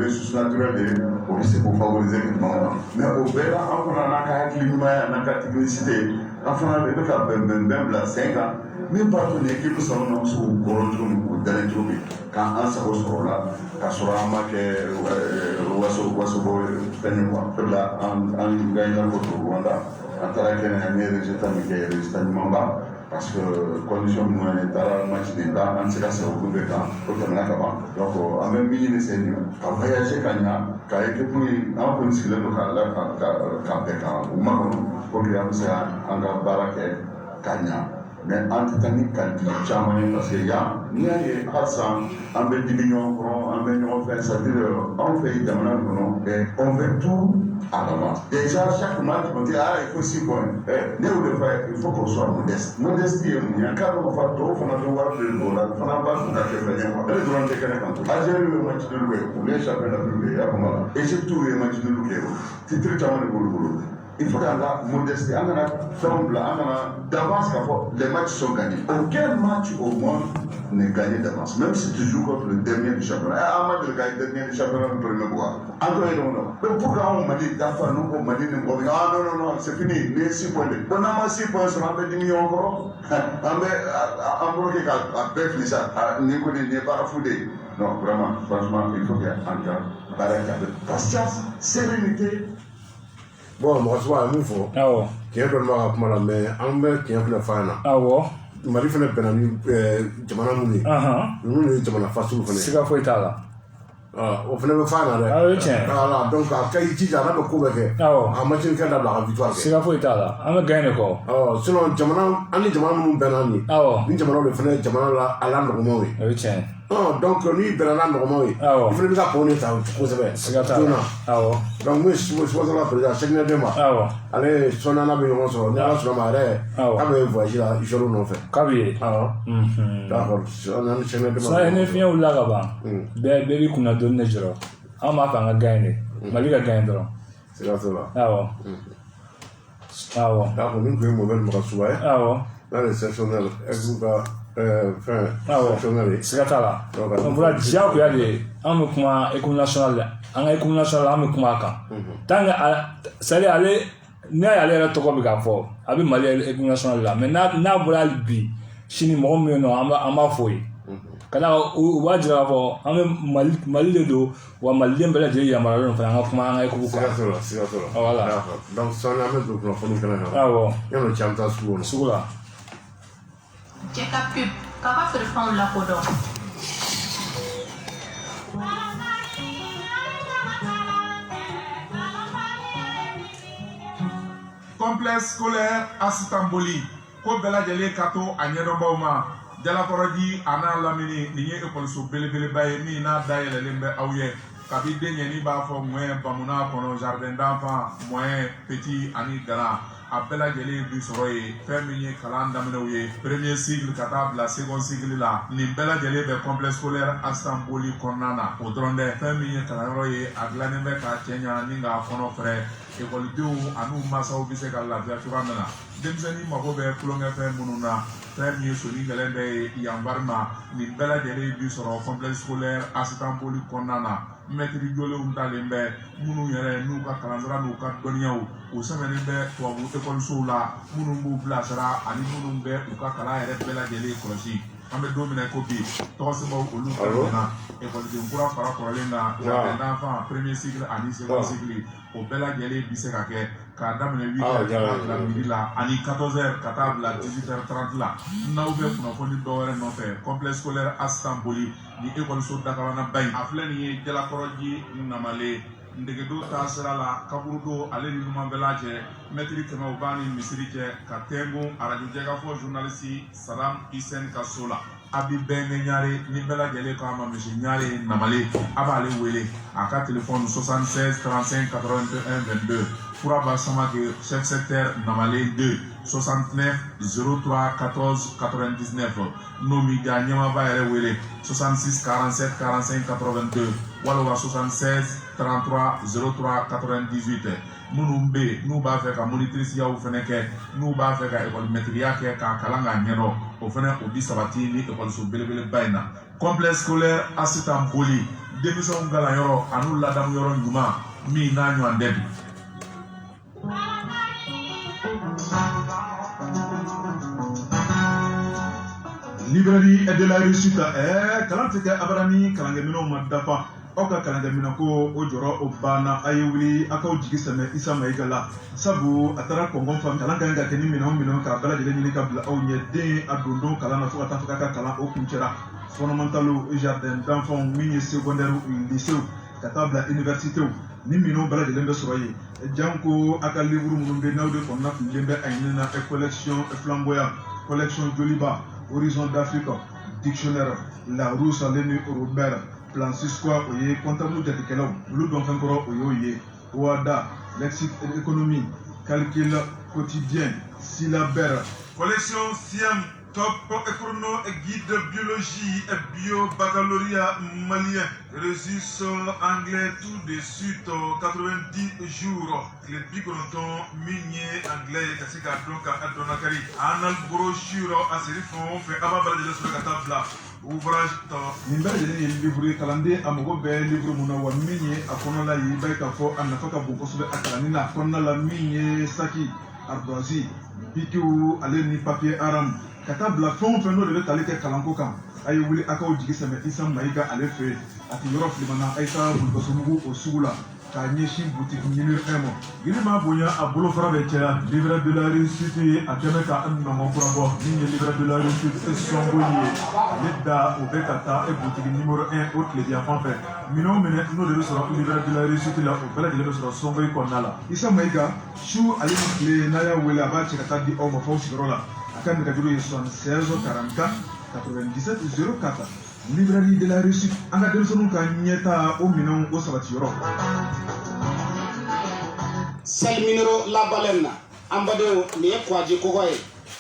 ressources naturelles c'est pour favoriser le monde mais au Béla on a un climat na technicité enfin le faire même la 5 ans même pas ton équipe sont non sous coronation ou d'alentour quand on se retrouve là quand sur un match waso tenir quoi là en gagnant contre Rwanda en tant que résultat mais résultat mamba parce que condition monétaire match d'état en ce cas c'est au bout de temps au terme donc en même minimum c'est mieux quand voyager quand équipe en principe là ou marron pour que on soit en barake kanya mais entre tanni kanti chamane parce que ya ni ay Hassan en bel diminution en bel on fait ça on fait damana non et on veut tout à l'avance déjà chaque match on dit ah il faut 6 points ne ou le faire il faut qu'on soit modeste modestie il y a quand on va tout on a devoir le dollar on a pas tout à fait bien quoi les durant des canaux quand Algérie le match de l'ouest pour les championnats publics ya comment Égypte le match de l'ouest titre chamane boulot il faut la modestie, d'avance, les matchs sont gagnés. Aucun match au monde ne gagne d'avance. Même si tu joues contre le dernier du championnat. Ahmad le gagne le dernier du championnat le premier bois. Mais pourquoi on m'a dit d'affaires, non, on m'a dit ah non, c'est fini, les 6 points. Bon, on a 6 points sur un 10 millions encore. On bloqué à Befli ça, à Nico n'est pas foudé. Non, vraiment, franchement, il faut qu'il y ait encore patience, sérénité. Bon, moi, je vois un mouvement. Qui est vraiment à moi, mais en bas, qui est un peu fan. Mari fana bɛnna ni jamana minnu ye ninnu ye jamana fasugu fana ye siga foyi t'a la o fana bɛ fa na dɛ o ye tiɲɛ voilà donc a ka i jija n'a bɛ ko bɛɛ kɛ a match kɛ dabila a ka victoire kɛ siga foyi t'a la an bɛ gagner de kɔ sinon jamana an ni jamana minnu bɛnna ni ni jamanaw de fana ye jamana la ala nɔgɔmaw ye o ye tiɲɛ donc n'i bɛnna n'a nɔgɔmaw ye i fana bɛ ka pɔn ne ta kosɛbɛ siga t'a la donc mun supposé la président Cheikh Demba ale sɔnna bɛ ɲɔgɔn sɔrɔ ni ala sɔnna ma yɛrɛ k'a bɛ voyage la Ijoro nɔfɛ k'a bɛ ye d'accord sɔnna ni Cheikh Demba sinon ni fiɲɛ wulila ka ban bɛɛ b'i kunna dɔɔni de jɔrɔ an b'a fɛ an ka gagner de Mali ka gagner dɔrɔn siga t'o la d'accord ni tun ye Mohamed Magasuba ye n'a le sectionnel ex ka sectionnel ye siga t'a la donc voilà diyagoya de an bɛ kuma équipe nationale la an ka équipe nationale an bɛ kuma a kan tant que c'est à dire ale n'a y'ale yɛrɛ tɔgɔ bɛ k'a fɔ a bɛ Mali équipe nationale la mais n'a bɔra hali bi sini mɔgɔ min bɛ yen nɔ an b'a fɔ o ye ka da u b'a jira k'a fɔ an bɛ Mali de don wa maliden bɛɛ lajɛlen yamaruyalen don fana an ka kuma an ka équipe kan siga t'o la voilà donc sɔɔni an bɛ don kunnafoni kɛnɛ kan yanni cɛ an bɛ taa sugu la cɛ ka pep k'a ka feerefɛnw lakodɔn. Complexe scolaire assistant boli ko bɛɛ lajɛlen ka to a ɲɛdɔnbaw ma Jalakɔrɔji a n'a lamini nin ye ekɔliso belebeleba ye min n'a dayɛlɛlen bɛ aw ye kabi den ɲɛni b'a fɔ moyen bamuna kɔnɔ jardin d'enfant moyen petit ani gana a bɛɛ lajɛlen bi sɔrɔ ye fɛn min ye kalan daminɛw ye premier cycle ka taa bila second cycle la nin bɛɛ lajɛlen bɛ complexe scolaire assistant boli kɔnɔna na o dɔrɔn tɛ fɛn min ye kalanyɔrɔ ye a dilannen bɛ k'a cɛ ɲa ni k'a kɔnɔ fɛrɛ ekɔlidenw an'u mansaw bɛ se ka lafiya cogoya min na denmisɛnnin mago bɛ tulonkɛfɛn minnu na fɛn min ye soni gɛlɛn bɛ ye yanfari ma nin bɛɛ lajɛlen bi sɔrɔ complexe scolaire assistant boli kɔnɔna na mɛtiri jolenw talen bɛ minnu yɛrɛ n'u ka kalansira n'u ka dɔnniyaw u sɛbɛnnen bɛ tubabu ekɔlisow la minnu b'u bilasira ani minnu bɛ u ka kalan yɛrɛ bɛɛ lajɛlen kɔlɔsi an bɛ don min na ko bi tɔgɔsɛbɛw olu tɛmɛna ekɔliden kura fara kɔrɔlen kan jardin d'enfant premier cycle ani second cycle o bɛɛ lajɛlen bi se ka kɛ k'a daminɛ 8h ka taa bila midi la ani 14h ka taa bila 18h30 la n'aw bɛ kunnafoni dɔ wɛrɛ nɔfɛ complexe scolaire assistant boli ni ekɔliso dakabanaba in a filɛ nin ye Jalakɔrɔji Namale ndegedo taa sira la kaburudo ale ni numanbɛla cɛ mɛtiri 100 b'a ni misiri cɛ ka tɛngun arajo jɛgafɔ journaliste Salam Hussein ka so la a bi bɛnkɛ ɲare ni bɛɛ lajɛlen ko a ma misi ɲare Namale a b'ale wele a ka téléphone 76 35 81 22 Fouraba Samake chef secteur Namale 2 69 03 14 99 Nomi Dia ɲɛmaba yɛrɛ wele 66 47 45 82 walima 76 33 03 98 minnu bɛ yen n'u b'a fɛ ka monitrisiyaw fɛnɛ kɛ n'u b'a fɛ ka ekɔlimɛtiriya kɛ k'a kalan k'a ɲɛdɔn o fɛnɛ o bi sabati ni ekɔliso belebeleba in na complexe scolaire assistant boli denmisɛnw kalanyɔrɔ an'u ladamuyɔrɔ ɲuman min n'a ɲɔgɔn tɛ bi. Librairie de la réussite kalan tɛ kɛ abada ni kalankɛminɛnw ma dafa aw ka kalankɛminɛn ko o jɔrɔ o banna a ye wuli a k'aw jigi sɛmɛ Isa Mayiga la sabu a taara kɔngɔn fan kalan kan ka kɛ ni minɛnw k'a bɛɛ lajɛlen ɲini ka bila aw ɲɛ den a don kalan na fo ka taa fɔ k'a ka kalan o kuncɛra fondamentaux jardin d'enfants min ye secondaire lycée ka taa bila université ni minɛnw bɛɛ lajɛlen bɛ sɔrɔ yen janko a ka livre minnu bɛ n'aw de kɔnɔna fililen bɛ a ɲini na collection flamboyant collection Joliba Horizon d'Afrique dictionnaire Larousse ale ni Robert plan 6 quoi o ye comptable jatekɛlaw olu dɔn fɛn kɔrɔ o y'o ye OADA lexique économie calcul quotidien syllabaire collection Siam Top chrono guide biologie et bio baccalauréat malien. Resus anglais tout de suite 90 jours. Les bigonoton minier anglais kasika donc à Donakari. Anal brochure à serifon fait ababala de sur la table. Ouvrage to. Nimba de livre calendrier amogo be livre muna wa minier akona la yiba ka fo anafaka bukoso be akalanina akona la minier saki ardoisi. Pitu ale ni papier aram. Kata bla fon feno de tali ke kalanko kan ayi wuli akaw jigi sɛmɛ isa mayiga ale fɛ ati yɔrɔ filimana ayisa bulukɔsɔmugu o sugu la k'a ɲɛsin butiki ɲini fɛn ma giri ma bonya a bolofara bɛ caya livre de la réussite a kɛmɛ ka nɔngɔ kura bɔ min ye livre de la réussite sɔngo ye ale da o bɛ ka taa butiki numéro 1 o tilebiya fan fɛ minɛn o minɛ n'o de bɛ sɔrɔ livre de la réussite la o bɛɛ lajɛlen bɛ sɔrɔ sɔngo in kɔnɔna la isa mayiga su ale ni tile n'a y'a wele a b'a cɛ ka taa di aw ma f'aw sigiyɔrɔ la a ka nɛgɛjuru ye 76 44 97 04 librairie de la réussite an ka denmisɛnninw ka ɲɛta o minɛnw o sabatiyɔrɔ sel minero labalen na an badenw nin ye kwaji kɔgɔ ye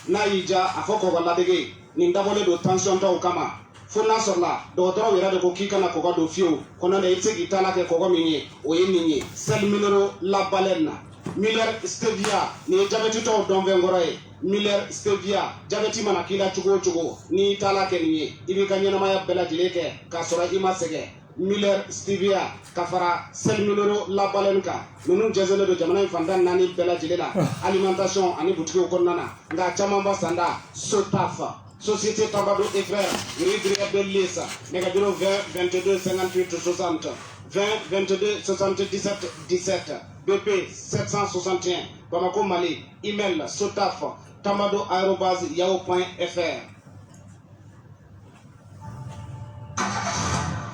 n'a y'i ja a fɔ kɔgɔ ladege nin dabɔlen don tension tɔw kama fo n'a sɔrɔla dɔgɔtɔrɔw yɛrɛ de ko k'i kana kɔgɔ don fiyewu kɔnɔ de i tɛ se k'i ta la kɛ kɔgɔ min ye o ye nin ye sel minero labalen na Miller stevia nin ye jabɛtitɔw dɔnfɛn kɔrɔ ye Miller stevia jabɛti mana k'i la cogo o cogo n'i y'i ta la kɛ nin ye i b'i ka ɲɛnamaya bɛɛ lajɛlen kɛ k'a sɔrɔ i ma sɛgɛn Miller stevia ka fara sel minero labalen kan ninnu jɛnsɛnlen don jamana in fantan naani bɛɛ lajɛlen la alimentation ani butikiw kɔnɔna na nka caman ba sanda Sotaf Société Tabado et Frères Rue de Lissa nɛgɛjuru 20 22 58 60 20 22 77 17 BP 761 Bamako Mali email sotaf tamado@yahoo.fr.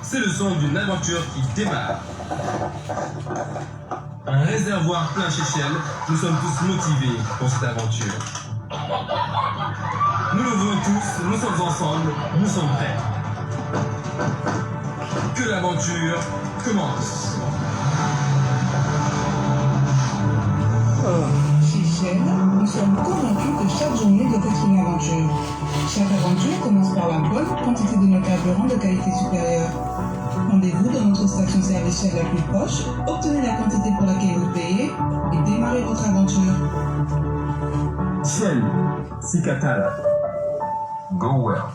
C'est le son d'une aventure qui démarre. Un réservoir plein chez Shell, nous sommes tous motivés pour cette aventure. Nous le voulons tous, nous sommes ensemble, nous sommes prêts. Que l'aventure commence. Chez Shell, nous sommes convaincus que chaque journée doit être une aventure. Chaque aventure commence par la bonne quantité de nos carburants de qualité supérieure. Rendez-vous dans notre station-service Shell la plus proche, obtenez la quantité pour laquelle vous payez et démarrez votre aventure. Shell, Sikatala. Go well.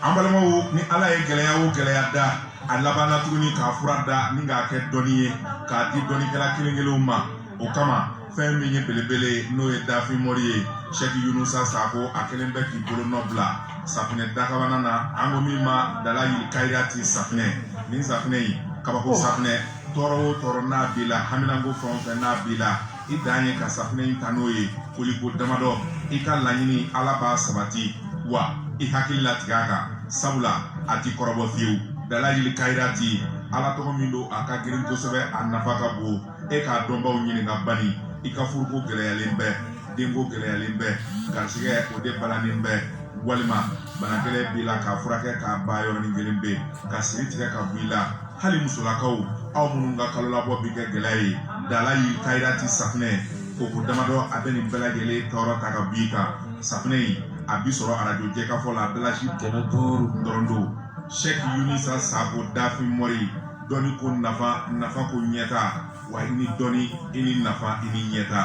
An balimaw ni ala ye gɛlɛya o gɛlɛya da a labanna tuguni k'a fura da ni k'a kɛ dɔnni ye k'a di dɔnnikɛla kelen-kelenw ma o kama fɛn min ye belebele n'o ye dafin mɔri ye Sɛki Yunusa Sako a kelen bɛ k'i bolo nɔ bila safinɛ dakabana na an ko min ma Dala Yili Kayirati safinɛ nin safinɛ in kabako safinɛ tɔɔrɔ o tɔɔrɔ n'a b'i la haminanko fɛn o fɛn n'a b'i la i dan ye ka safinɛ in ta n'o ye koliko damadɔ i ka laɲini ala b'a sabati wa i hakili latigɛ a kan sabula a ti kɔrɔbɔ fiyewu Dala Yili Kayirati ala tɔgɔ min don a ka girin kosɛbɛ a nafa ka bon e k'a dɔnbaw ɲini ka bani i ka furuko gɛlɛyalen bɛɛ denko gɛlɛyalen bɛɛ garisigɛ o de balanen bɛɛ walima banagɛlɛ b'i la k'a furakɛ k'a ba yɔrɔnin kelen bɛ ka siri tigɛ ka bɔ i la hali musolakaw aw minnu ka kalo labɔ bi kɛ gɛlɛya ye Dala Yili Kayirati safinɛ koko damadɔ a bɛ nin bɛɛ lajɛlen tɔɔrɔ ta ka bɔ i kan safinɛ in a bi sɔrɔ arajo jɛkafɔ la Bɛlazi 500 dɔrɔn don Sɛki Yunusa Sako dafin mɔri dɔnni ko nafa ko ɲɛta wa i ni dɔnni i ni nafa i ni ɲɛta.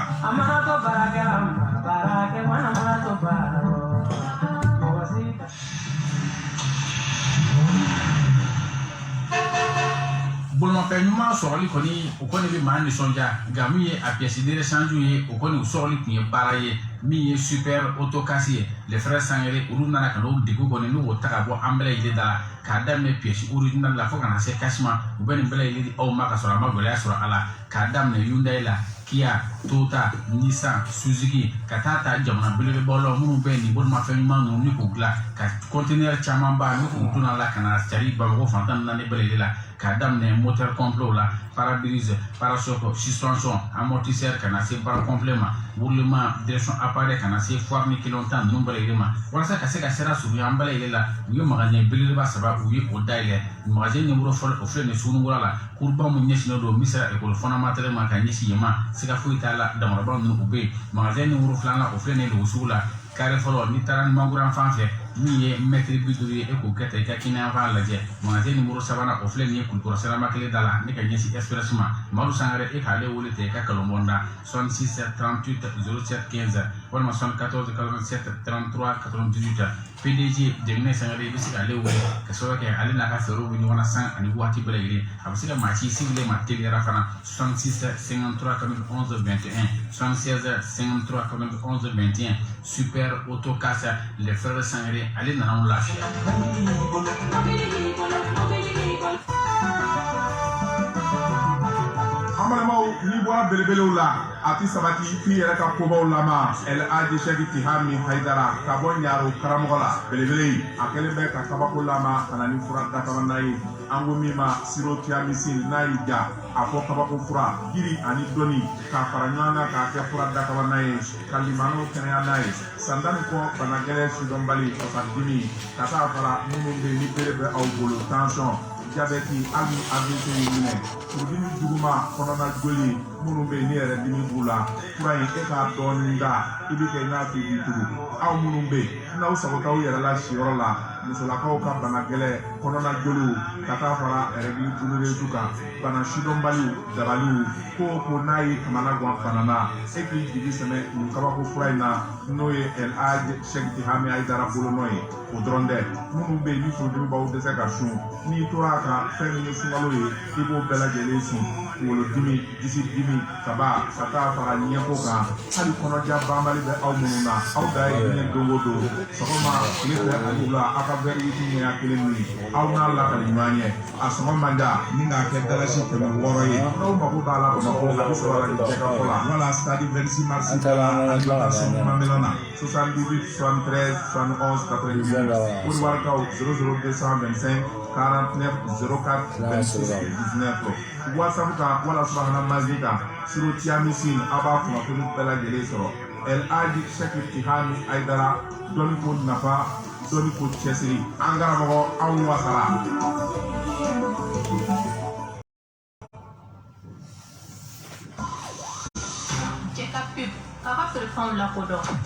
Bolimafɛn ɲuman sɔrɔli kɔni o kɔni bɛ maa nisɔndiya nka min ye a pièce de rechange ye o kɔni o sɔrɔli tun ye baara ye min ye super autocasse ye les frères Sangare olu nana ka n'o degun kɔni n'o ta ka bɔ an bɛɛ lajɛlen da la k'a daminɛ pièce original la fo ka na se cash ma u bɛ nin bɛɛ lajɛlen di aw ma ka sɔrɔ a ma gɛlɛya sɔrɔ a la k'a daminɛ Hyundai la Kia, Toyota, Nissan, Suzuki ka taa ta jamana belebelebaw la minnu bɛ nin bolimafɛn ɲuman ninnu ni k'u dilan ka conteneur caman ba ni k'u donna la ka na cari Bamakɔ fantan naani bɛɛ lajɛlen la k'a daminɛ moteur complet la pare-brise pare-choc suspension amortisseur kana se bara complet ma roulement direction appareil kana se foire ni kilon tan ninnu bɛɛ lajɛlen ma walasa ka se ka sira surunya an bɛɛ lajɛlen la u ye magasin belebeleba saba u ye o dayɛlɛ magasin numéro fɔlɔ o filɛ nin sununkura la kuruba mun ɲɛsinnen don min sera école fondamentale ma ka ɲɛsin yen ma siga foyi t'a la damaraba ninnu u bɛ yen magasin numéro filanan o filɛ nin don o sugu la carré fɔlɔ ni taara ni manguran fan fɛ min ye mètre 50 ye e k'o kɛ tan i ka kɛnɛya fan lajɛ magasin numéro sabanan o filɛ nin ye Kulikɔrɔ siraba kelen da la ne ka ɲɛsin express ma Madu Sangare e k'ale wele ten i ka kalonbɔnda 66 38 07 15 walima 74 87 33 98 PDG Jemine Sangare i bɛ se k'ale wele ka sababu kɛ ale n'a ka fɛɛrɛw bɛ ɲɔgɔn na san ani waati bɛɛ lajɛlen a bɛ se ka maa ci sigilen ma teliyara fana 66 53 91 21 76 53 91 21 super autocasse les frères Sangare ale nana mu lafiya. An balimaw n'i bɔra belebelew la a ti sabati f'i yɛrɛ ka kobaw lama El Hadji Cheikh Tihami Haidara ka bɔ Ɲaro karamɔgɔ la belebele a kɛlen bɛ ka kabako lama ka na ni fura dakabanna ye an ko min ma siro tiamisin n'a y'i ja a fɔ kabako fura jiri ani dɔnni k'a fara ɲɔgɔn kan k'a kɛ fura dakabanna ye ka limanaw kɛnɛya n'a ye san tan ni kɔ bana gɛlɛn sidɔnbali fasadimi ka taa fara minnu bɛ ni bere bɛ aw bolo tansɔn jabɛti hali AVC y'i minɛ furudimi juguman kɔnɔna joli minnu bɛ yen ni yɛrɛ dimi b'u la fura in e k'a dɔɔnin da i bɛ kɛ i n'a fɔ i b'i tugu aw minnu bɛ yen n'aw sagotaw yɛrɛ la siyɔrɔ la musolakaw ka bana gɛlɛn kɔnɔna joliw ka taa fara règle douloureuse kan bana sidɔnbaliw dabaliw ko o ko n'a y'i kamana gan fana na e k'i jigi sɛmɛ nin kabako fura in na n'o ye El Hadji Cheikh Tihami Haidara bolonɔ ye o dɔrɔn tɛ minnu bɛ yen ni furudimi b'aw dɛsɛ ka sun n'i tora ka fɛn min ye sunkalo ye i b'o bɛɛ lajɛlen sun kunkolodimi disi dimi kaba ka taa fara ɲɛko kan hali kɔnɔja banbali bɛ aw minnu na aw da ye diɲɛ don o don sɔgɔma tile fɛ ani wula aw ka verre ɲɛya kelen min aw n'a lakali ɲɔgɔn ye a sɔngɔ man di ni k'a kɛ dalasi 600 ye n'aw mago b'a la Bamakɔ a bɛ sɔrɔ la nin jɛgɛfɔ la wala stade 26 mars alimentation Mamela na 78 73 71 98 Wariwarikaw 00 225 49 04 26 19 WhatsApp kan wala subahana manzi kan siro tiamisin a b'a kunnafoni bɛɛ lajɛlen sɔrɔ El Hadji Cheikh Tihami Haidara dɔnni ko nafa dɔnni ko cɛsiri an karamɔgɔ anw wasara. Cɛ ka pub k'a ka feerefɛnw lakodɔn.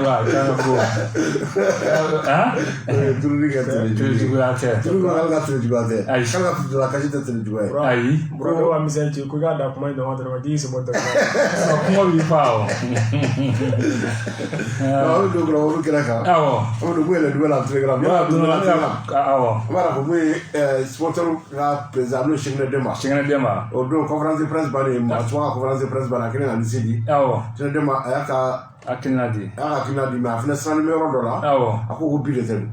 voilà, hein? conférence de presse bari ma soa conférence de presse bari kene na nisidi je de ma aka akinadi ma fina san numéro do la ako ko bile tel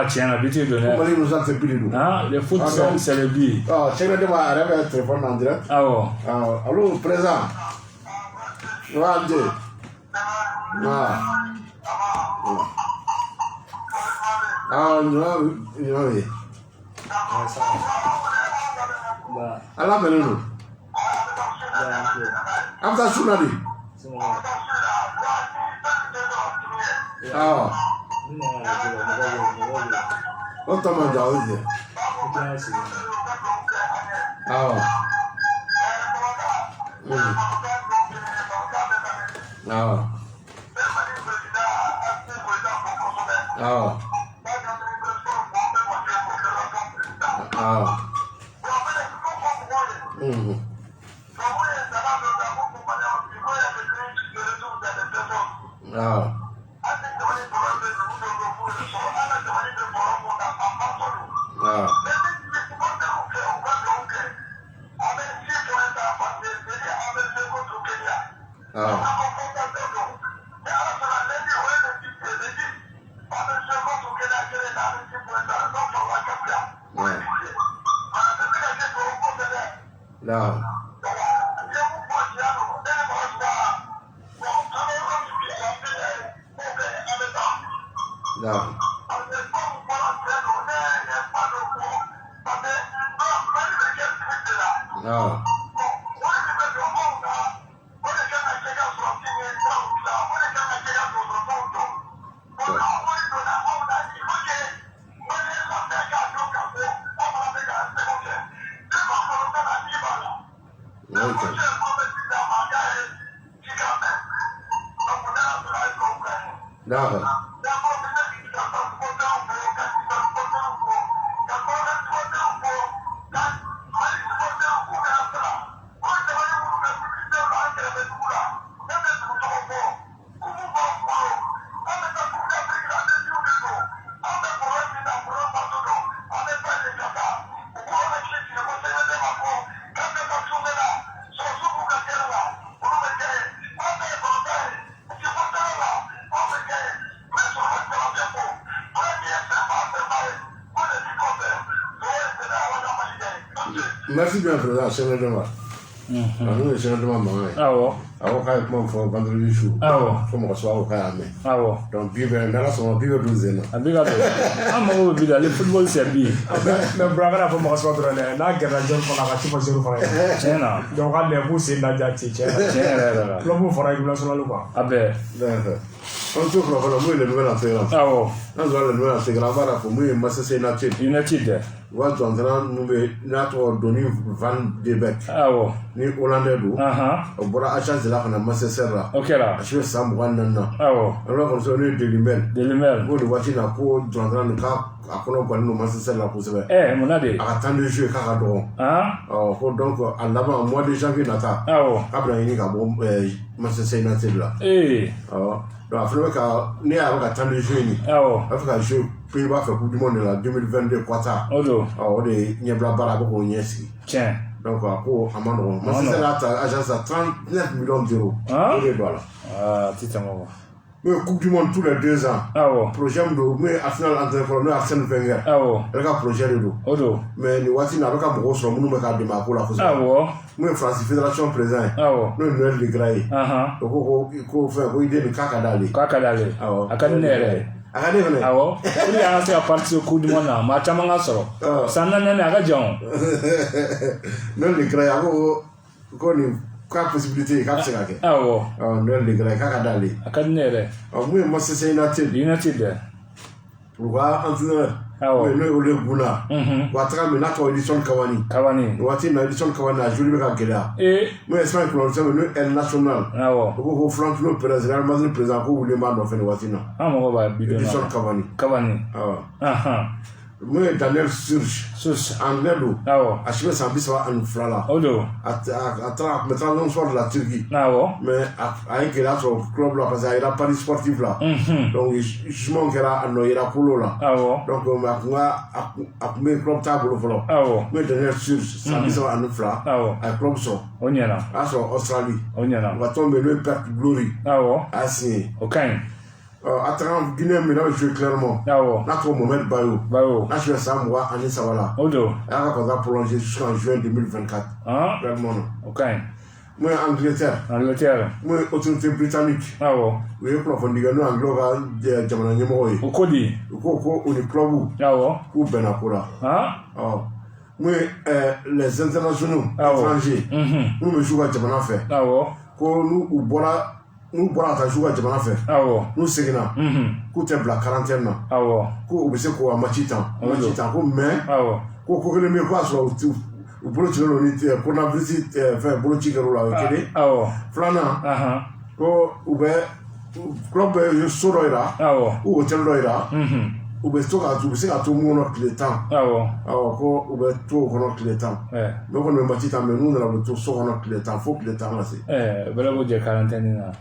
tiens habitué de là comment nous avons bile do le foot c'est le bi je de ma arrête téléphone en direct allô présent Wande non ala menenu after tsunami what time is it Merci bien, président. C'est le devoir. Nous, c'est le devoir, maman. Awo ka kuma fɔ vendredi jour fo mɔgɔ saba ka y'a mɛn donc bi bɛ n'ala sɔnna bi bɛ don zen na a bɛ ka don an mago bɛ bi la ale football c'est bi mais bura kana fɔ mɔgɔ saba dɔrɔn dɛ n'a gɛrɛla jɔn fana ka ci fɔ zéro fana ye tiɲɛ na donc hali lɛ k'u sen ladiya ci tiɲɛ yɛrɛ la club fara équipe nationale quoi a bɛɛ on t'o fɔlɔ fɔlɔ mun ye le nouvel entraîneur n'an sɔrɔ le nouvel entraîneur an b'a la fɔ mun ye Manchester United dɛ wa jɔntɛna mun bɛ n'a tɔgɔ Donny van de Beek ni hollandais don o bɔra agence de la ka na Manchester la o kɛra a si bɛ san 24 na alors kɔni sɔrɔ ne ye Delimel k'o de waati na ko jɔntɛna nin ka a kɔnɔ gannen don Manchester la kosɛbɛ mun na de a ka temps de jeu k'a ka dɔgɔ ko donc a laban mois de janvier nata k'a bɛna ɲini ka bɔ Manchester United la donc a fana bɛ ka ne y'a bɛ ka temps de jeu ɲini a bɛ fɛ ka jouer Pays-Bas fɛ coupe du monde de la 2022 Qatar o de ɲɛbila baara a bɛ k'o ɲɛ sigi donc a ko a ma nɔgɔn Manchester y'a ta agence à 39 millions d'euros o de don a la n'o ye coupe du monde tous les 2 ans projet min don n'o ye Arsenal entraîneur fɔlɔ n'o ye Arsène Wenger ale ka projet de don mais nin waati in na a bɛ ka mɔgɔw sɔrɔ minnu bɛ k'a dɛmɛ a ko la kosɛbɛ n'o ye France fédération président ye n'o ye Noël Le Gras ye o ko fɛn ko idée nin k'a ka d'ale a ka di ne yɛrɛ a ka ne fɛnɛ o de y'an se ka participer coupe du monde na maa caman ka sɔrɔ san 4 a ka jan Noël Le Gras ye a ko nin k'a possibilité k'a bɛ se ka kɛ Noël Le Gras ye k'a ka d'ale a ka di ne yɛrɛ mun ye Manchester United dɛ u ka entraîneur n'o ye ole Guna wa taga min n'a tɔgɔ Edison Cavani waati na Edison Cavani a joli bɛ ka gɛlɛya n'o ye Espagne kulɔrisɛn n'o ye El Nacional o ko ko Florentino Perez Real Madrid président ko wulilen b'a nɔfɛ nin waati na Edison Cavani mun ye Daniel Sturridge anglais don a si bɛ san 32 la a taara tun bɛ taa Lyon Sport de la Turquie mais a ye gɛlɛya sɔrɔ club la parce que a yera Paris Sportif la donc jugement kɛra a nɔ yera Polo la donc a tun bɛ club t'a bolo fɔlɔ mun ye Daniel Sturridge san 32 a ye club sɔrɔ a y'a sɔrɔ Australie u ka tɔn bɛ n'o ye Perte Glory a y'a signé attaquant guinéen min n'a bɛ jouer clairement n'a tɔgɔ Mohamed Bayo n'a joué san 23 la a y'a ka contrat prolongé jusqu'en juin 2024 vraiment mun ye Angleterre mun ye autorité britannique u ye kunnafoni kɛ n'o ye anglais ka jamana ɲɛmɔgɔ ye u ko u ni club k'u bɛnna ko la mun ye les internationaux étrangers minnu bɛ jouer ka jamana fɛ ko n'u bɔra ka taa jouer ka jamana fɛ n'u seginna k'u tɛ bila quarantaine na ko u bɛ se k'u ka match tan ko mais ko kelen bɛ yen ko a sɔrɔ u bolo cilen don ni coronavirus fɛn boloci kɛra o la o ye kelen filanan ko u bɛ club bɛ so dɔ yira u hôtel dɔ yira u bɛ se ka to mun kɔnɔ tile 10 ko u bɛ to o kɔnɔ tile 10 ne kɔni bɛ match tan mais n'u nana u bɛ to so kɔnɔ tile 10 fo tile 10 ka se bɛlɛ ko jɛ quarantaine na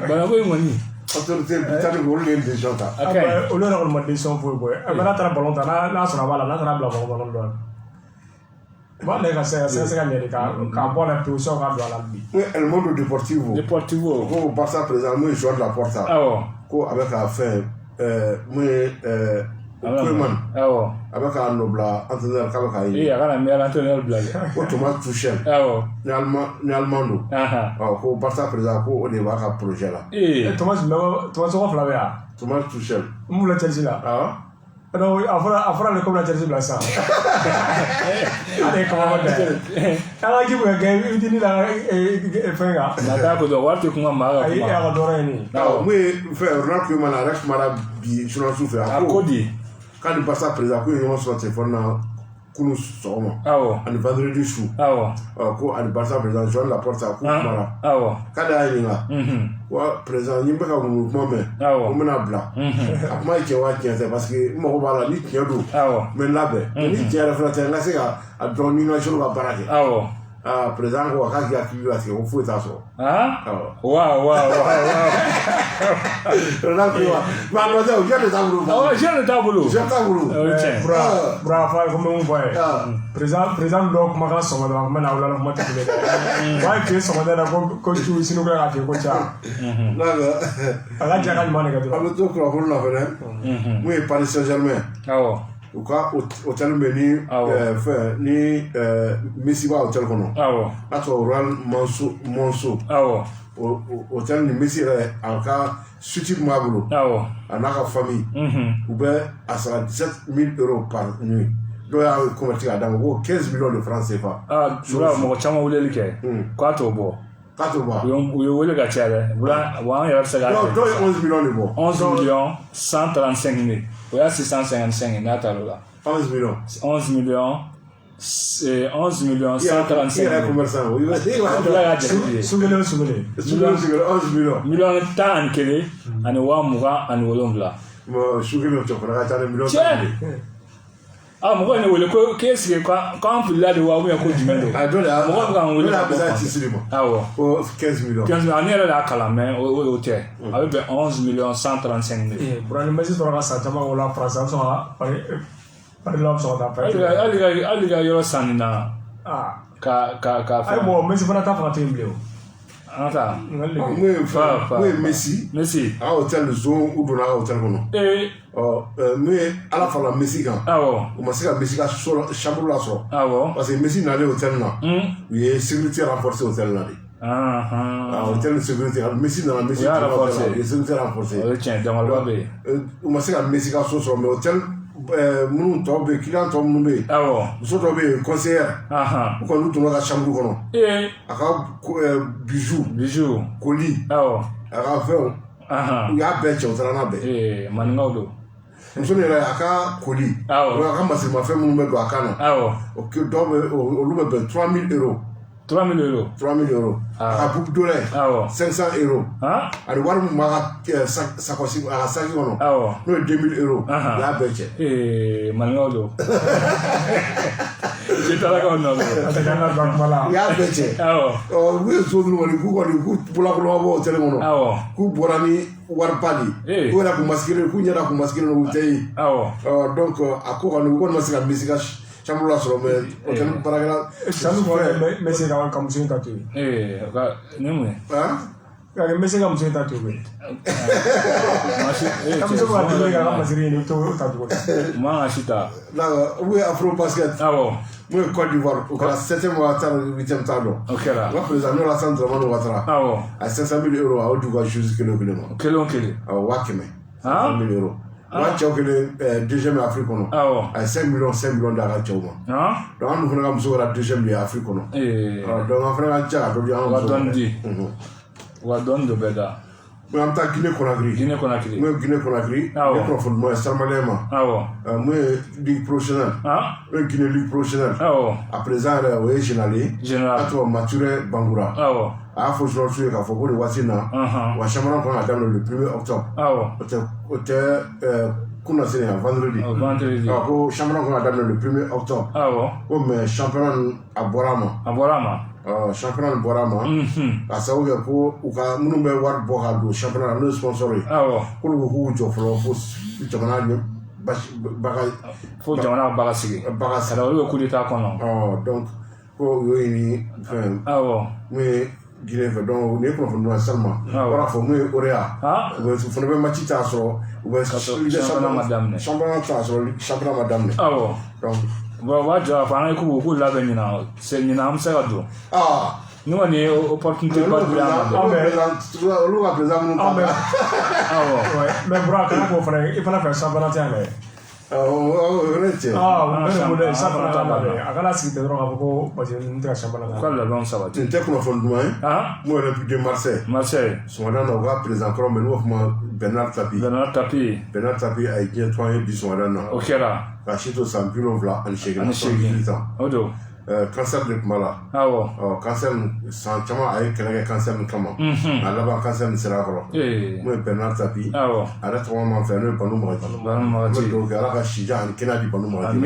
bana ko in kɔni autorité britannique olu ye décision ta olu yɛrɛ kɔni ma décision foyi bɔ ye n'a taara ballon ta n'a sɔrɔ a b'a la n'a taara bila ballon dɔ u b'a lajɛ ka se ka ɲɛ k'a bɔ a la position ka don a la bi El Mundo Deportivo ko Barça président mun ye joueur de la Porta ko a bɛ ka fɛn mun ye Koeman a bɛ ka nɔ bila entraîneur k'a bɛ k'a ye a kana meilleur entraîneur bila ko Thomas Tuchel ni allemand don ko Barça président ko o de b'a ka projet la Thomas tɔgɔ fila bɛ yan Thomas Tuchel mun bila Chelsea la a fɔra ale ko bɛna Chelsea bila sisan ale ye kaba dɛ an ka ji bɛ kɛ i tɛ la fɛn kan na taa ko dɔn wari tɛ kuma maa ka kuma ayi a ka dɔrɔn ye nin mun ye fɛn Ronald Koeman a yɛrɛ kumana bi journaliste fɛ a ko di k'a ni Barça président ko ye ɲɔgɔn sɔrɔ téléphone na kunun sɔgɔma ani vendredi su ko ani Barça président Joan Laporta k'u kumana k'ale y'a ɲininka wa président ɲin bɛ ka wulu kuma mɛn ko n bɛna bila a kuma ye tiɲɛ wa tiɲɛ tɛ parce que n mago b'a la ni tiɲɛ don n bɛ n labɛn ni tiɲɛ yɛrɛ fana tɛ n ka se ka a dɔn ni n ka jour ka baara kɛ président ko k'a k'i hakili latigɛ ko foyi t'a sɔrɔ Ronald Koeman mais a nɔ tɛ o jeune de t'a bolo bura fɔ ko n bɛ mun fɔ a ye président dɔ kumakan sɔgɔma dɔrɔn a kun bɛ na wula kuma tɛ kelen dɛ o y'a tile sɔgɔmada la ko sini ko k'a kɛ ko ca a ka jɛ ka ɲuman de kɛ dɔrɔn an bɛ to kunnafoni na fɛnɛ mun ye Paris Saint-Germain u ka hôtel bɛ ni fɛn ni Messi b'a hôtel kɔnɔ n'a sɔrɔ Royal Monceau hôtel ni Messi yɛrɛ a ka suite min b'a bolo a n'a ka famille u bɛ a sara 17 000 € par nuit dɔw y'a converti k'a d'a ma ko 15 millions de francs CFA mɔgɔ caman weleli kɛ k'a t'o bɔ u ye wele ka caya dɛ wa an yɛrɛ bɛ se k'a kɛ dɔw ye 11 millions de bɔ 11 millions 135 000 o y'a 655 n'a taara o la 11 millions 11 millions 135 000 miliyɔn 11 ani 27,000 mɔgɔ ne wele ko k'e sigi k'an filila de wa ou bien ko jumɛn don mɔgɔ bɛ k'an wele ko 15 millions ne yɛrɛ de y'a kalan mais o tɛ a bɛ bɛn 11 millions 135 000 Burani Messi sɔrɔ ka san caman o la France a bɛ sɔn ka Paris la bɛ sɔn ka taa hali ka yɔrɔ sanni na ka fɛn ayi bon Messi fana ta fanga tɛ yen bilen o an ta mun ye Messi a hôtel zone u donna a ka hôtel kɔnɔ n'u ye ala fara Messi kan u ma se ka Messi ka chambre la sɔrɔ parce que Messi nalen hôtel na u ye sécurité renforcée hôtel na de hôtel sécurité Messi nana Messi u ye sécurité renforcée u ma se ka Messi ka so sɔrɔ mais hôtel minnu tɔw bɛ yen client tɔw minnu bɛ yen muso dɔw bɛ yen conseillère u kɔni donna ka chambre kɔnɔ a ka bijou colis a ka fɛnw u y'a bɛɛ cɛ u taara n'a bɛɛ maninkaw don muso yɛrɛ a ka koli a ka masimafɛn minnu bɛ don a kan na dɔw bɛ olu bɛ bɛn 3000 euros 3000 euros 3000 euros a ka boucle d'oreille 500 euros ani wari min b'a ka sacoche a ka sac kɔnɔ n'o ye 2000 euros u y'a bɛɛ cɛ maninkaw don jitalakaw nɔ u y'a bɛɛ cɛ u ye so minnu kɔni k'u bolakoloma bɔ hôtel kɔnɔ k'u bɔra ni wariba de u yɛrɛ kun masqueré k'u ɲɛda kun masqueré u tɛ yen donc a ko kɔni u kɔni ma se ka misi ka chambre la sɔrɔ mais hôtel baarakɛla chambre fɔlɔ mɛ se ka muso in ta to yen ne mun ye ka mɛ se ka muso in ta to yen ka muso ka to yen ka masiri ɲini to ta cogo di ma ka si ta u ye afro basket mun ye Côte d'Ivoire u kɛra 7e wa t'a dɔn 8e t'a dɔn o kɛra n ka président n'o la Alassane Dramane Ouattara a 500 000 euros a y'o di u ka joueurs kelen o kelen ma kelen o kelen 500 000 euros u ka cɛw kelen deuxième Afrique kɔnɔ a ye 5 millions d'a ka cɛw ma donc an dun fana ka muso kɛra deuxième ye Afrique kɔnɔ donc an fana ka ca ka dɔ di an ka muso u ka dɔnni dɔ bɛɛ da an bɛ taa Guinée Conakry mun ye Guinée Conakry ne kunnafoni ma ye Salmalien ma mun ye ligue professionnelle mun ye Guinée ligue professionnelle a président yɛrɛ o ye général a tɔgɔ Mature Bangoura a y'a fɔ journaliste ye k'a fɔ ko nin waati in na wa championnat kan ka daminɛ le 1er octobre o tɛ kuna sini yan vendredi ko championnat kan ka daminɛ le 1er octobre ko mais championnat a bɔra a ma championnat bɔra a ma ka sababu kɛ ko u ka minnu bɛ wari bɔ ka don championnat la n'o ye sponsor ye k'olu ko k'u jɔ fɔlɔ fo jamana fo jamana baga sigi olu bɛ coup d'état kɔnɔ donc ko u y'o ɲini fɛn mun ye Guinée fɛ donc nin ye kunnafoni donna Salma wara fɔ mun ye Orea u fana bɛ match t'a sɔrɔ u bɛ championnat t'a sɔrɔ championnat ma daminɛ donc bon o b'a jɔ a fɔ an ye k'u labɛn ɲina an bɛ se ka don ni kɔni ye opportunité ba dɔ y'an ma olu ka président minnu ta mais bura kana k'o fana i fana fɛ championnat tɛ yan dɛ o ne cɛ a kana sigi ten dɔrɔn k'a fɔ ko parce que n tɛ ka championnat ka labɛnw sabati nin tɛ kunnafoni duman ye mun yɛrɛ de Marseille sɔgɔmada na u ka président kɔrɔ min n'o kuma Bernard Tapie a ye diɲɛ to an ye bi sɔgɔmada na o kɛra ka si to san 78 ans o don cancer de tun b'a la cancer san caman a ye kɛlɛ kɛ cancer nin kama a laban cancer nin sera a kɔrɔ mun ye Bernard Tapie a yɛrɛ tɔgɔ man fɛ n'o ye Banu Magaji n'o kɛ ala ka sija ani kɛnɛya di Banu Magaji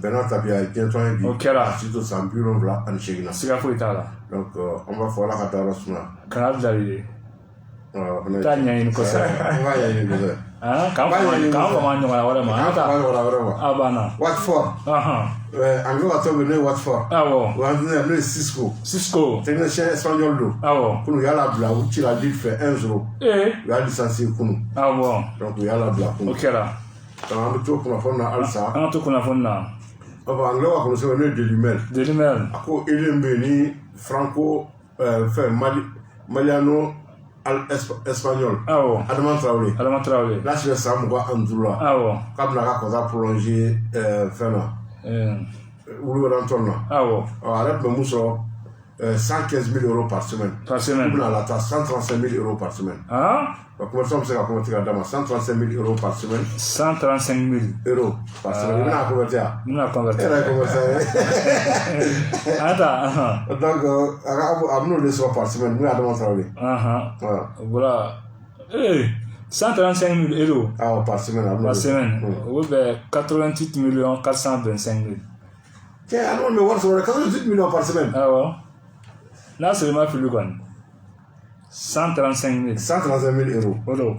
Bernard Tapie a ye diɲɛ to an ye bi a si to san 78 na siga foyi t'a la donc an b'a fɔ ala ka dayɔrɔ suma kana bilali t'a ɲɛɲini kosɛbɛ an b'a ɲɛɲini kosɛbɛ k'an fama ɲɔgɔnna wɛrɛ ma a banna Watford an bɛ ka tɔ bɛ n'o ye Watford wa n'o ye Cisco technicien espagnol don kunu u y'a labila u cira Lille fɛ 1-0 u y'a licencié kunu donc u y'a labila kunu o kɛra donc an bɛ to kunnafoni na halisa an ka to kunnafoni na anglais b'a kɔnɔ sɛbɛn n'o ye Delimel a ko Eden bɛ yen ni Franco fɛn Maliano espagnol Adama Traoré n'a sera san 25 la k'a bɛna ka contrat prolongé fɛn na Wolverhampton na a yɛrɛ tun bɛ mun sɔrɔ 115 000 euros par semaine u bɛna la taa 135 000 euros par semaine commerçant bɛ se ka convertir ka d'a ma 135 000 euros par semaine 135 000 euros par semaine i bɛna convertir a convertir e yɛrɛ ye commerçant ye donc a bɛn'o de sɔrɔ par semaine mun ye Adama Traoré voilà 135 000 euros par semaine o bɛ 88 425 000 tiens Adama bɛ wari sɔrɔ 88 millions par semaine n'a sɔrɔ i ma fili kɔni 135 000 euros o don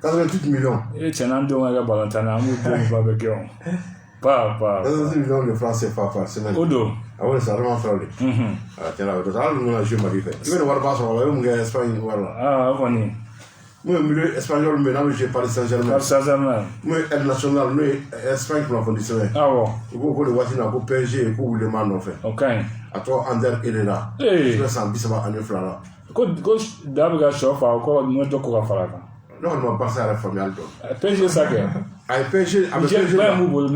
88 millions cɛ n'an denw ka kɛ balontan na an b'u denw ba bɛ kɛ o 88 millions de francs CFA par semaine o don a o de sa Adama Traoré tiɲɛ na o don hali ninnu ka jouer Mali fɛ i bɛ nin wari ba sɔrɔ i bɛ mun kɛ Espagne wari la o kɔni mun ye milieu espagnol min n'a bɛ jouer Paris Saint-Germain mun ye aide nationale n'o ye Espagne kunnafoni sɛbɛn u ko ko nin waati in na ko PSG ko wulilen b'a nɔfɛ a tɔgɔ Ander Herrera filɛ san 32 la ko da bɛ ka sɔ fa ko n'o dɔ ko ka fara kan ne kɔni ma Barca yɛrɛ faamuyali dɔn PSG sa kɛ a ye PSG a bɛ PSG la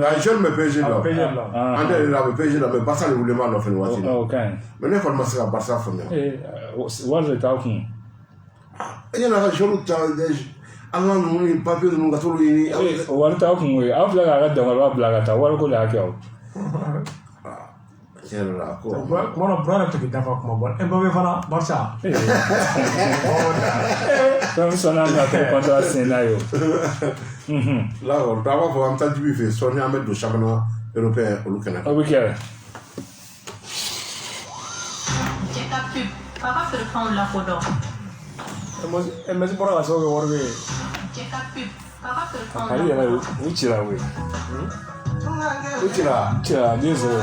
a ye jeune bɛ PSG la Ander Herrera a bɛ PSG la mais Barca de wulilen b'a nɔfɛ nin waati in na mais ne kɔni ma se ka Barca faamuya wari de t'a kun e ɲɛna ka jeune ta an ka ninnu ni papiye ninnu ka t'olu ɲini. O wari t'a kun ye aw filɛ k'a ka dɔnkɔrɔba bila ka taa wari ko de y'a kɛ o. Tiɲɛ yɛrɛ la ko. Kuma dɔ Burama tɛ k'i dafa kuma bɔ Mbappé fana Barça. Fɛn sɔnna an ka kɛ contrat sen na ye o. Là on b'a fɔ an bɛ taa Djibi fɛ sɔɔni an bɛ don championnat européen olu kɛnɛ kan. O bɛ kɛ. Cɛ ka pub k'a ka feerefɛnw lakodɔn. Messi bɔra ka sababu kɛ wari bɛ yen. Cɛ ka pub k'a ka feerefɛnw Kali yɛrɛ u cira koyi. U cira. Cira 2-0.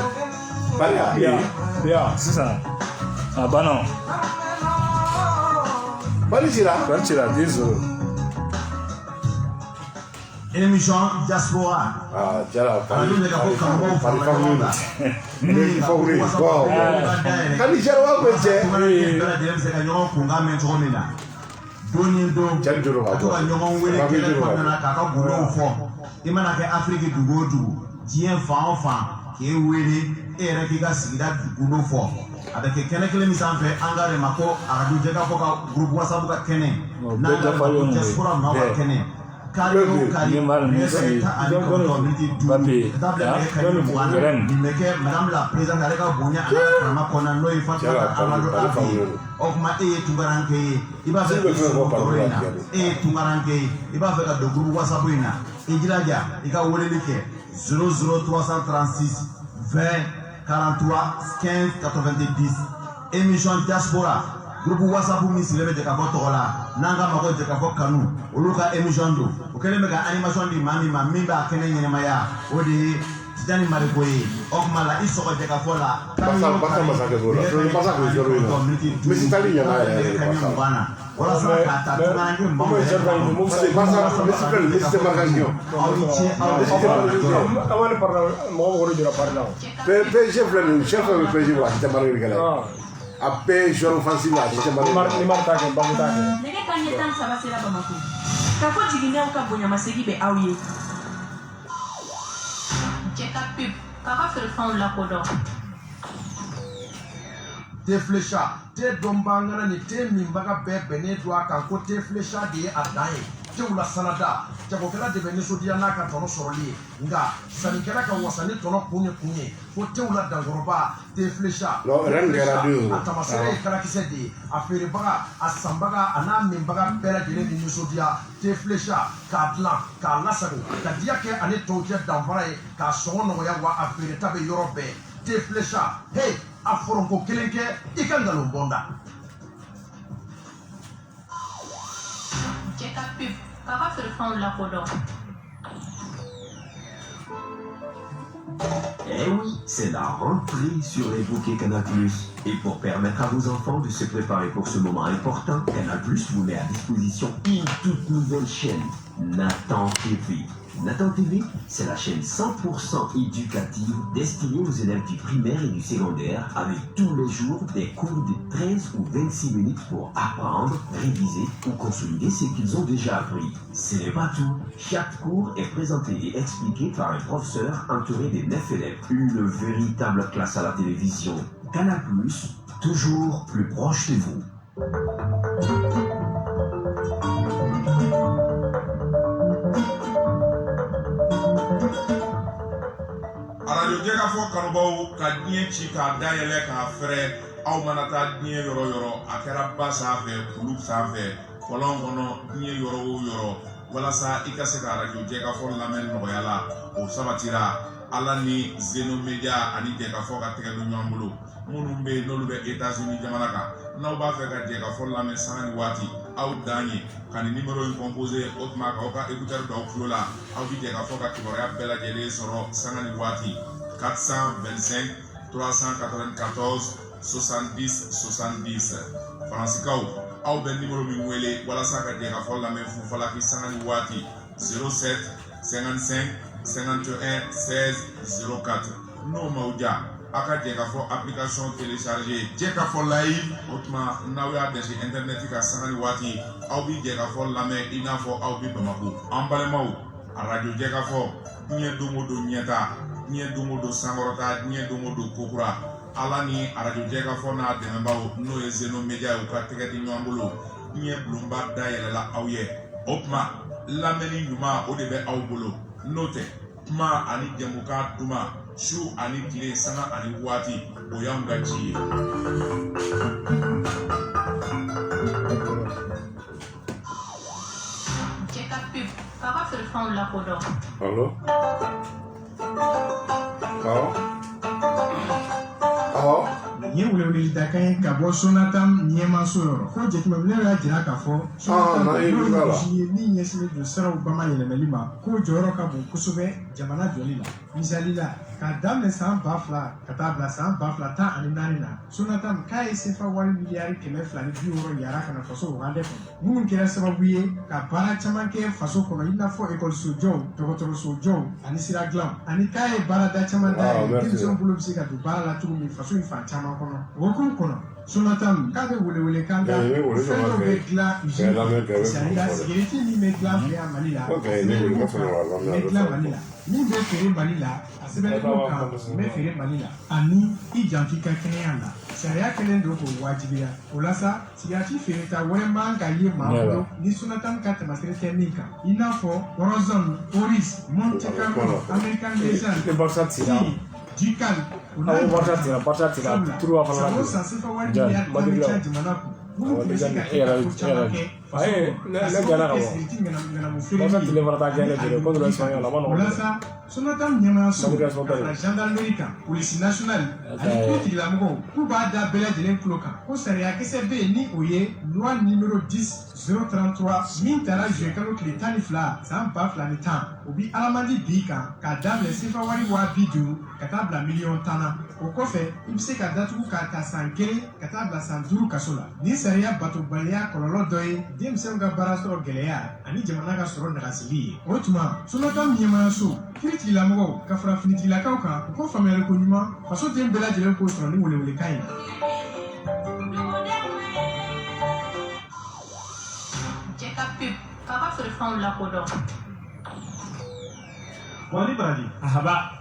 Biya sisan a banna. Bali cira. Bali cira 2-0. Émission Diaspora. Ah, jara. Radio de la Congo. Kali jara wa ko cɛ. Doni do jalo ka ɲɔgɔn wele kɛlɛ kɔnɔna k'a ka golow fɔ i mana kɛ Afrique dugu o dugu diɲɛ fan o fan k'e wele e yɛrɛ k'i ka sigida gundo fɔ a bɛ kɛ kɛnɛ kelen min sanfɛ an k'ale ma ko arajo jɛ ka fɔ ka groupe WhatsApp ka kɛnɛ n'a bɛ fɔ diaspora maaw ka kɛnɛ kari o kari nɛgɛ ta ani kɔnɔntɔn miniti duuru ka taa bila nɛgɛ kanɲɛ mugan na nin bɛ kɛ madame la présidente ale ka bonya a n'a ka karama kɔnɔna n'o ye Fatumata Amadu Afe ye o kuma e ye tunkaranke ye i b'a fɛ k'i sɔrɔ baro in na e ye tunkaranke ye i b'a fɛ ka don groupe WhatsApp in na i jilaja i ka weleli kɛ 00336 20 43 15 90 émission diaspora groupe WhatsApp min sigilen bɛ Jɛkafɔ tɔgɔ la n'an k'a ma ko Jɛkafɔ kanu olu ka émission don o kɛlen bɛ ka animation di maa min ma min b'a kɛnɛ ɲɛnɛmaya o de ye Tijani Mariko ye o kuma la i sɔgɔ Jɛkafɔ la walasa k'a ta tunkaranke maaw yɛrɛ PSG filɛ nin chef bɛ PSG wa a tɛ marquer kɛlɛ a bɛɛ joueur offensif a tɛ marquer Neymar t'a kɛ Mbappé t'a kɛ. Nɛgɛ kanɲɛ 13 sera Bamako k'a fɔ jiginɛw ka bonyamasegin bɛ aw ye. Cɛ ka pub k'a ka feerefɛnw lakodɔn. Teflecha te dɔnbagana ni te minbaga bɛɛ bɛnnen don a kan ko Teflecha de ye a dan ye tew la sanada jagokɛla de bɛ nisɔndiya n'a ka tɔnɔ sɔrɔli ye nka sannikɛla ka wasa ni tɔnɔ kun ye fo tew la dankɔrɔba Teflecha a tamasɛrɛ ye kalakisɛ de ye a feerebaga a sanbaga a n'a minbaga bɛɛ lajɛlen ni nisɔndiya Teflecha k'a dilan k'a lasago ka diya kɛ ani tɔw cɛ danfara ye k'a sɔngɔ nɔgɔya wa a feereta bɛ yɔrɔ bɛɛ Teflecha hey a foronko kelen kɛ i ka nkalon bɔnda. Cɛ ka pub k'a ka feerefɛnw lakodɔn. Eh oui, c'est la rentrée sur les bouquets Canal+. Et pour permettre à vos enfants de se préparer pour ce moment important, Canal+ vous met à disposition une toute nouvelle chaîne, Nathan TV. Nathan TV, c'est la chaîne 100% éducative destinée aux élèves du primaire et du secondaire avec tous les jours des cours de 13 ou 26 minutes pour apprendre, réviser ou consolider ce qu'ils ont déjà appris. Ce n'est pas tout. Chaque cours est présenté et expliqué par un professeur entouré des 9 élèves. Une véritable classe à la télévision. Canal+, toujours plus proche de vous. Radio Jɛkafɔ kanubaw ka diɲɛ ci k'a dayɛlɛ k'a fɛrɛ aw mana taa diɲɛ yɔrɔ yɔrɔ a kɛra ba sanfɛ kulu sanfɛ kɔlɔn kɔnɔ diɲɛ yɔrɔ o yɔrɔ walasa i ka se ka Radio Jɛkafɔ lamɛn nɔgɔya la o sabatira Ala ni Zeno Media ani Jɛkafɔ ka tɛgɛ don ɲɔgɔn bolo minnu bɛ yen n'olu bɛ États-Unis jamana kan n'aw b'a fɛ ka Jɛkafɔ lamɛn sanga ni waati aw dan ye ka nin numéro in composé o tuma k'aw ka écouteur don aw tulo la aw bi Jɛkafɔ ka kibaruya bɛɛ lajɛlen sɔrɔ sanga ni waati 425 394 70 70 Faransikaw aw bɛ numéro min wele walasa ka Jɛkafɔ lamɛn Fufalaki sanga ni waati 07 55 51 16 04 n'o m'aw ja a ka Jɛkafɔ application téléchargé Jɛkafɔ live o tuma n'aw y'a dɛsɛ internet ka sanga ni waati aw bi Jɛkafɔ lamɛn i n'a fɔ aw bi Bamako an balimaw a radio Jɛkafɔ diɲɛ don o don ɲɛta diɲɛ don o don sankɔrɔta diɲɛ don o don kokura Ala ni radio Jɛkafɔ n'a dɛmɛbaw n'o ye Zeno Media u ka tɛgɛ di ɲɔgɔn bolo diɲɛ bulonba dayɛlɛla aw ye o tuma lamɛnni ɲuman o de bɛ aw bolo n'o tɛ kuma ani jɛmukan duman su ani tile sanga ani waati o y'anw ka ci ye. Cɛ ka pep k'a ka feerefɛnw lakodɔn. Allo? Awɔ. N ye weleweleli da kan ye ka bɔ Sonatam ɲɛmaso yɔrɔ ko jateminɛw y'a jira k'a fɔ Sonatam ye min ɲɛsinnen don siraw bamayɛlɛmali ma k'o jɔyɔrɔ ka bon kosɛbɛ jamana jɔli la. Misali la k'a daminɛ san 2000 ka taa bila san 2014 na Sonatam k'a ye CFA wari miliyari 260 yara ka na faso wagande kɔnɔ minnu kɛra sababu ye ka baara caman kɛ faso kɔnɔ i n'a fɔ ekɔliso jɔw dɔgɔtɔrɔso jɔw ani sira dilan ani k'a ye baarada caman dayɛlɛ denmisɛnw bolo bɛ se ka don baara la cogo min faso in fan caman kɔnɔ o hukumu kɔnɔ Sonatam k'a bɛ welewele kan da fɛn dɔw bɛ dilan usine misali la sigɛrɛti min bɛ dilan fɛ yan Mali la bɛ dilan Mali la min bɛ feere Mali la a sɛbɛnnen don kan bɛ feere Mali la ani i janto i ka kɛnɛya la sariya kɛlen don k'o wajibiya o la sa sigɛrɛti feereta wɛrɛ man ka ye maa bolo ni Sonatam ka tɛmɛsira tɛ min kan i n'a fɔ Horizon, Oris, Monte Carlo, American Legend, Jikal, Sonatam ɲɛmayaso ka gendarmerie kan polisi nationale ani ko tigilamɔgɔw k'u b'a da bɛɛ lajɛlen tulo kan ko sariyakisɛ bɛ yen ni o ye loi numéro 10/033 min taara juin kalo tile 12 san 2010 o bi alamandi bi kan k'a daminɛ CFA wari 50,000 ka taa bila miliyɔn 10 na o kɔfɛ i bɛ se ka datugu k'a ta san 1 ka taa bila san 5 kaso la ni sariya batobaliya kɔlɔlɔ dɔ ye denmisɛnw ka baara sɔrɔ gɛlɛya ani jamana ka sɔrɔ nagasili ye o tuma Sonatam ɲɛmayaso kiiritigɛlamɔgɔw ka fara finitigilakaw kan u ko faamuyali ko ɲuman faso den bɛɛ lajɛlen k'o sɔrɔ ni welewelekan ye. Cɛ ka pep k'a ka feerefɛnw lakodɔn. Wali Baraji. Ahaba.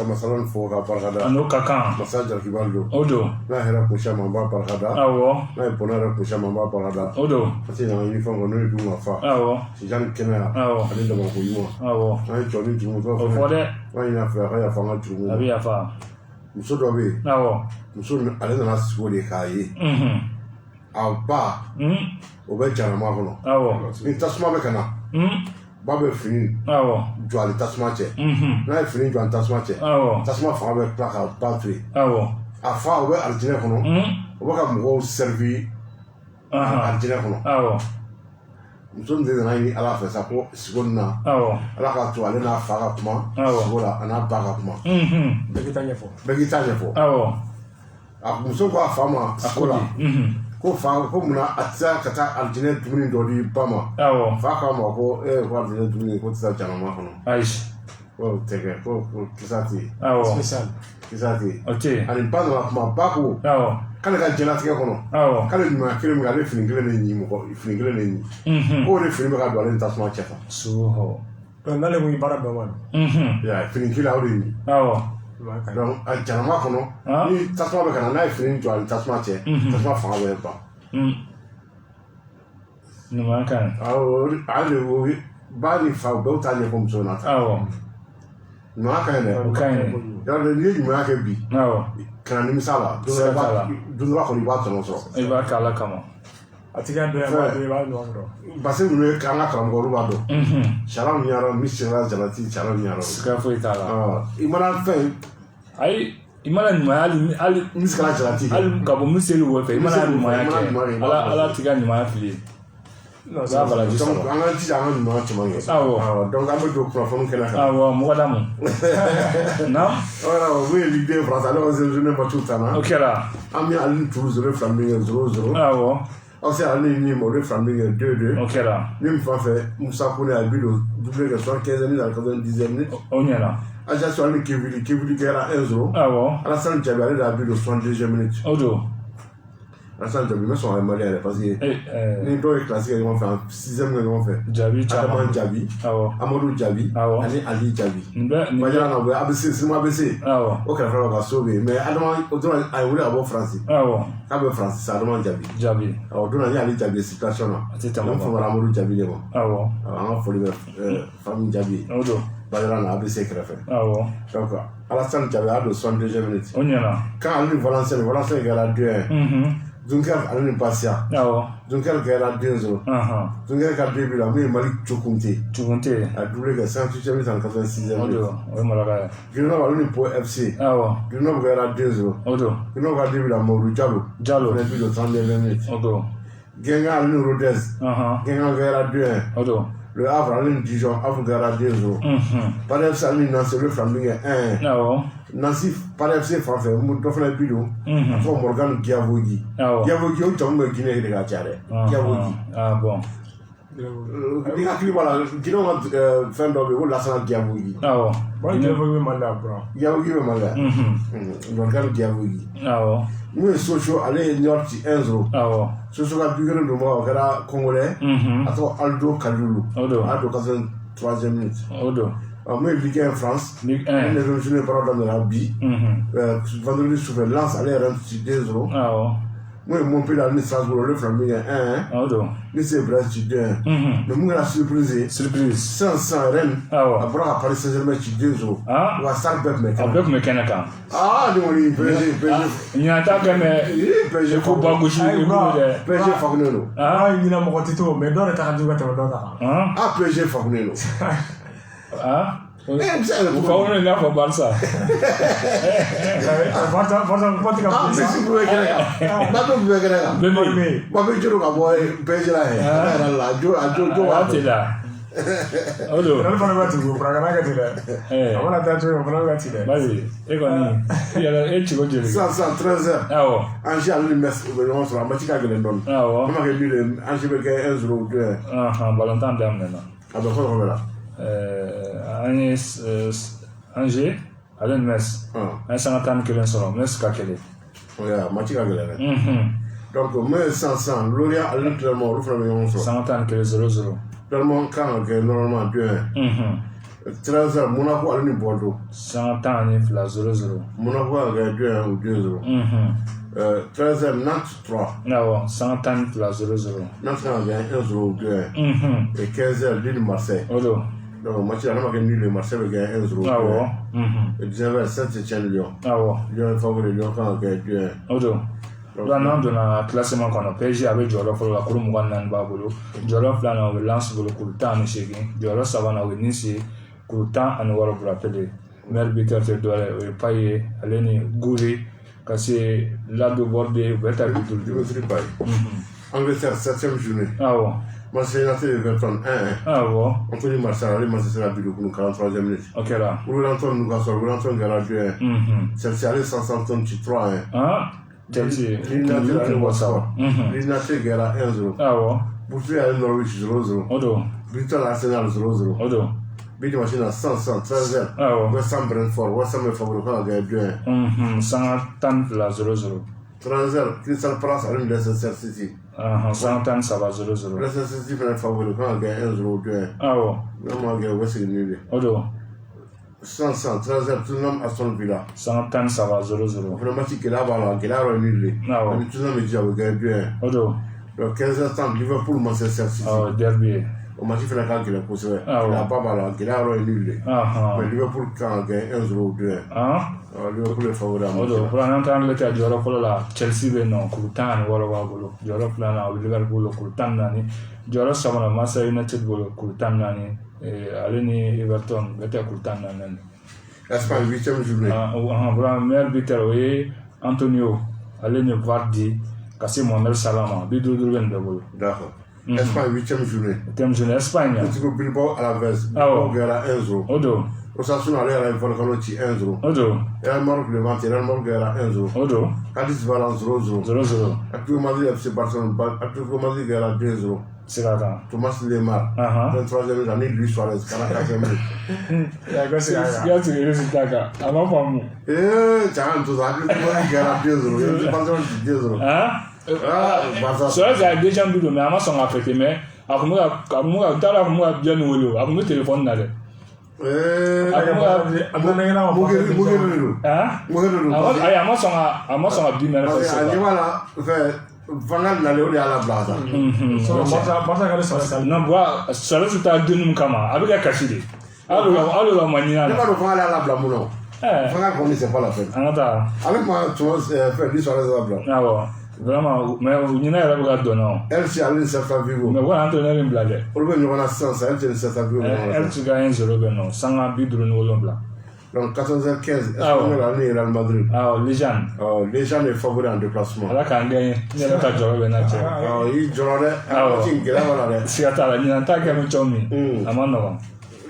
Masalan fo ka barkada ano kakan masa jarkibaldo odo na hera kusha mamba barkada awo na ponara kusha mamba barkada odo pati na uniform no du mafa awo si jan kena awo ali da ko yimo awo na choni tumu to o fode wa ina fa ya fa ma tumu abi ya fa muso do be awo muso ale na siko de kai aba o be jara ma hono awo ni tasma be kana ba bɛ fini jɔ ale tasuma cɛ n'a ye fini jɔ ale tasuma cɛ tasuma fanga bɛ tila ka ba to yen a fa o bɛ alijinɛ kɔnɔ o bɛ ka mɔgɔw sɛrifi alijinɛ kɔnɔ muso min de nana ɲini ala fɛ sa ko sigo nin na ala k'a to ale n'a fa ka kuma sigo la a n'a ba ka kuma bɛɛ k'i ta ɲɛfɔ a muso ko a fa ma a ko la ko fa ko munna a tɛ se ka taa alijinɛ dumuni dɔ di ba ma fa k'a ma ko ko alijinɛ dumuni ko tɛ se janama kɔnɔ ayi ko tɛ kɛ ko kisa tɛ yen kisa tɛ yen ani ba nana kuma ba ko k'ale ka diɲɛlatigɛ kɔnɔ k'ale ɲuman kelen min ale fini kelen de ɲi mɔgɔ fini kelen de ɲi k'o de fini bɛ ka don ale ni tasuma cɛ fa n'ale ko i baara bɛɛ ma fini kelen o de ɲi donc a janama kɔnɔ ni tasuma bɛ ka na n'a ye fini jɔ ani tasuma cɛ tasuma fanga bɛ ban ɲuman ka ɲi ale ba ni fa bɛɛ t'a ɲɛfɔ muso na ɲuman ka ɲi dɛ n'i ye ɲuman kɛ bi kana nimisa la don dɔ kɔni i b'a tɔnɔ sɔrɔ i b'a kɛ ala kama a ti kɛ dɔn i b'a dɔn parce que ninnu ye an ka karamɔgɔ olu b'a dɔn sariya min y'a dɔn misira jalati sariya min y'a dɔn siga foyi t'a la i mana fɛn ayi i mana ɲumanya hali misikala jalati hali ka bɔ miseli wo fɛ i mana ɲumanya kɛ ala t'i ka ɲumanya fili an ka jija an ka ɲuman caman kɛ donc an bɛ don kunnafoni kɛnɛ kan mɔgɔ damu na o ye ligue de France ale ka ne ma tout temps na o kɛra an bɛ ale ni Toulouse fila min kɛ 0-0 aw se ale ni Nîmes olu fila min kɛ 2-2 o kɛra Nîmes fan fɛ Moussa Koné a bi don doublé kɛ 75e minute ani 90e minute o ɲɛna Ajaccio ale ni Kivili kɛra 1-0 Alassane Djabi ale de a bi don 62e minute o don Alassane Djabi bɛ sɔn a ye Mali yɛrɛ parce que ni dɔw ye classe kɛ ɲɔgɔn fɛ 6e kɛ ɲɔgɔn fɛ Adama Djabi Amadou Djabi ani Ali Djabi Badiara na u bɛ ABC Sima ABC o kɛrɛfɛ la ka so bɛ yen mais Adama o dɔrɔn a ye wele ka bɔ France k'a bɛ France c'est Adama Djabi o don na ni Ali Djabi ye situation na donc fɔmara Amadou Djabi de ma an ka foli bɛ famille Djabi Badiara na ABC kɛrɛfɛ donc Alassane Djabi a don 62e minute o ɲɛna quand ale ni Valenciennes kɛra 2-1 Dunkerque ale ni Bastia Dunkerque kɛra 2-0 Dunkerque ka 2 bi la min ye Mali Cokunte a doublé kɛ 58e minute ani 86e minute Grenoble ale ni Pau FC Grenoble kɛra 2-0 Grenoble ka 2 bi la Mamadou Diallo fɛnɛ bi don 39e minute Guingamp ale ni Rodez Guingamp kɛra 2-1 Le Havre ale ni Dijon Havre kɛra 2-0 Paris FC ale ni Nancy olu fila min kɛ 1-1 Nancy Paris FC fan fɛ dɔ fana bi don a tɔgɔ Morgan Guiavogi o jamu bɛ Guinée de ka ca dɛ Guiavogi ni hakili b'a la Guinée ka fɛn dɔ bɛ yen ko Lassana Guiavogi Guiavogi bɛ Mali la Guiavogi bɛ Mali la Morgan Guiavogi mun ye Sochaux ale ye Niort ci 1-0 Sochaux ka bi kelen don o kɛra Congolais a tɔgɔ Aldo Kalulu a don 83e minute mun ye Ligue 1 France ne bɛ journée baara daminɛ bi vendredi sufɛ Lens ale yɛrɛ ci 2-0 mun ye Montpellier ale ni Strasbourg olu fila min kɛ 1-1 ni se Brest ci 2-1 mais mun kɛra surprise sans Rennes a bɔra ka Paris Saint-Germain ci 2-0 wa Stade bɛɛ tun bɛ kɛnɛ kan ni kɔni PSG ɲinan ta kɛ mais PSG ko ba gosi PSG fakunen don ɲinan mɔgɔ tɛ to mais dɔw de ta ka jugu ka tɛmɛ dɔw ta kan PSG fakunen don o faw ne n'a fɔ Barça Messi bɛ kɛnɛ kan Mbappé bɛ kɛnɛ kan Mbappé jɔlen ka bɔ PSG la yɛrɛ la a jo tɛ la o don ale fana bɛ tugu furakana kɛ ten dɛ a mana taa cogo o fana bɛ ci dɛ basi e kɔni e cogo joli sisan 13h Angers ale ni Metz u bɛ ɲɔgɔn sɔrɔ a match ka gɛlɛn dɔɔni ne ma kɛ bi de Angers bɛ kɛ 1-0 ou 2-1 balontan daminɛna a bɛ fɔlɔ bɛ la an ye Angers ale ni Metz an ye sanga 11 sɔrɔ Metz ka kelen match ka gɛlɛn dɛ donc mun ye sisan Lorient ale ni Clermont olu fana bɛ ɲɔgɔn sɔrɔ sanga 11 0-0 Clermont kan ka kɛ normalement 2-1 13h Monaco ale ni Bordeaux sanga 12 0-0 Monaco ka kɛ 2-1 ou 2-0 13h Nantes 3 sanga 12 0-0 Nantes kan ka kɛ 1-0 ou 2-1 et 15h Lille Marseille donc match la ma kɛ nul Marseille bɛ kɛ 1-0 et 19h Saint-Etienne Lyon Lyon favori Lyon kan ka kɛ 2-1 n'an donna classement kɔnɔ PSG a bɛ jɔyɔrɔ fɔlɔ la kuru 24 b'a bolo jɔyɔrɔ filanan o bɛ Lens bolo kuru 18 jɔyɔrɔ sabanan o bɛ Nice kuru 16 pour appeler meilleur buteur tɛ dɔwɛrɛ o ye Payet ale ni Gouiri ka se Lado Bordé u bɛ ta bitu Dimitri Payet Angleterre 7e journée Marseille United Everton 1-1 Anthony Martial ale Manchester a bitu kunu 43e minute Wolverhampton Newcastle Wolverhampton kɛra 2-1 Chelsea ale Southampton ci 3-1 Chelsea United Watford. United gera 1-0. Awo. Bouffé à Norwich 0-0. Odo. Brighton Arsenal 0-0. Odo. Big machine à 100-13. West Ham Brentford. West Ham est favori quand on gagne 2-1. 110 la 0-0. 13h, Crystal Palace à Leicester City. 110 ça va 0-0. Leicester City fait favori quand on gagne 1-0 2-1. Awo. Non, on gagne West Ham nul. Odo. 100, 13h, tout le monde à Aston Villa. 110 ça va 0-0. Le match qui est là-bas, qui est là, on est nul. Mais tout le monde me dit, on gagne 2-1. Odo. Donc 15h30, Liverpool, Manchester City. Derby. O match fait la calcul pour ça. Il a pas mal, il a nul. Mais Liverpool quand gagne 1-0 2-1. Liverpool est favori. Odo, pour un temps le cas Europe la Chelsea be non Kurtan wala wa bolo. Europe la na Liverpool Kurtan nani. Europe sama Manchester United bolo Kurtan nani. Aleni Everton beta Kurtan nani. Espagne 8e journée. Voilà, meilleur buteur oui Antonio. Aleni Vardy, Kassim Mohamed Salama, Bidou Doulen de bolo. D'accord. Espagne 8e journée. 8e journée Espagne. Atletico Bilbao à la veste. Bilbao gagne 1-0. Odo. Osasuna allait à la Volcano 1-0. Odo. Real Madrid Levante, Real Madrid gagne 1-0. Odo. Cadiz Valence 0-0. 0-0. Atletico Madrid FC Barcelone, Atletico Madrid gagne 2-0. C'est là. Thomas Lemar. 23e année, Luis Suarez, 44e minute. Regarde le résultat là. Avant pas moi. Jangan tout ça, Atletico Madrid gagne 2-0. Barcelone 2-0. Suarez a déjà vu mais avant son affecté mais après moi tala moi bien wolo après moi téléphone là. Vangal na leo ya la blaza. Non bois sala tuta denu kama abika kashide. Alo manyina. Ne pas vangal à la blamu non. Vangal comme c'est pas la peine. Anata. Avec moi tu vois faire du soir à la blamu. Ah bon. Vraiment mais nyina era buga dono. Elle si allait se faire vivre. Mais voilà Antonio Mblade. Pour le nous on a sens elle se faire vivre. Elle tu gagne 0 non. Sanga bidru no lombla. Donc 14h15, l'année Real Madrid. Légende. Légende est favori en déplacement. Alors quand gagne, il y a pas de job benache. Il joue là, il là. Si attends, il y a un tag avec Chomi. Amano.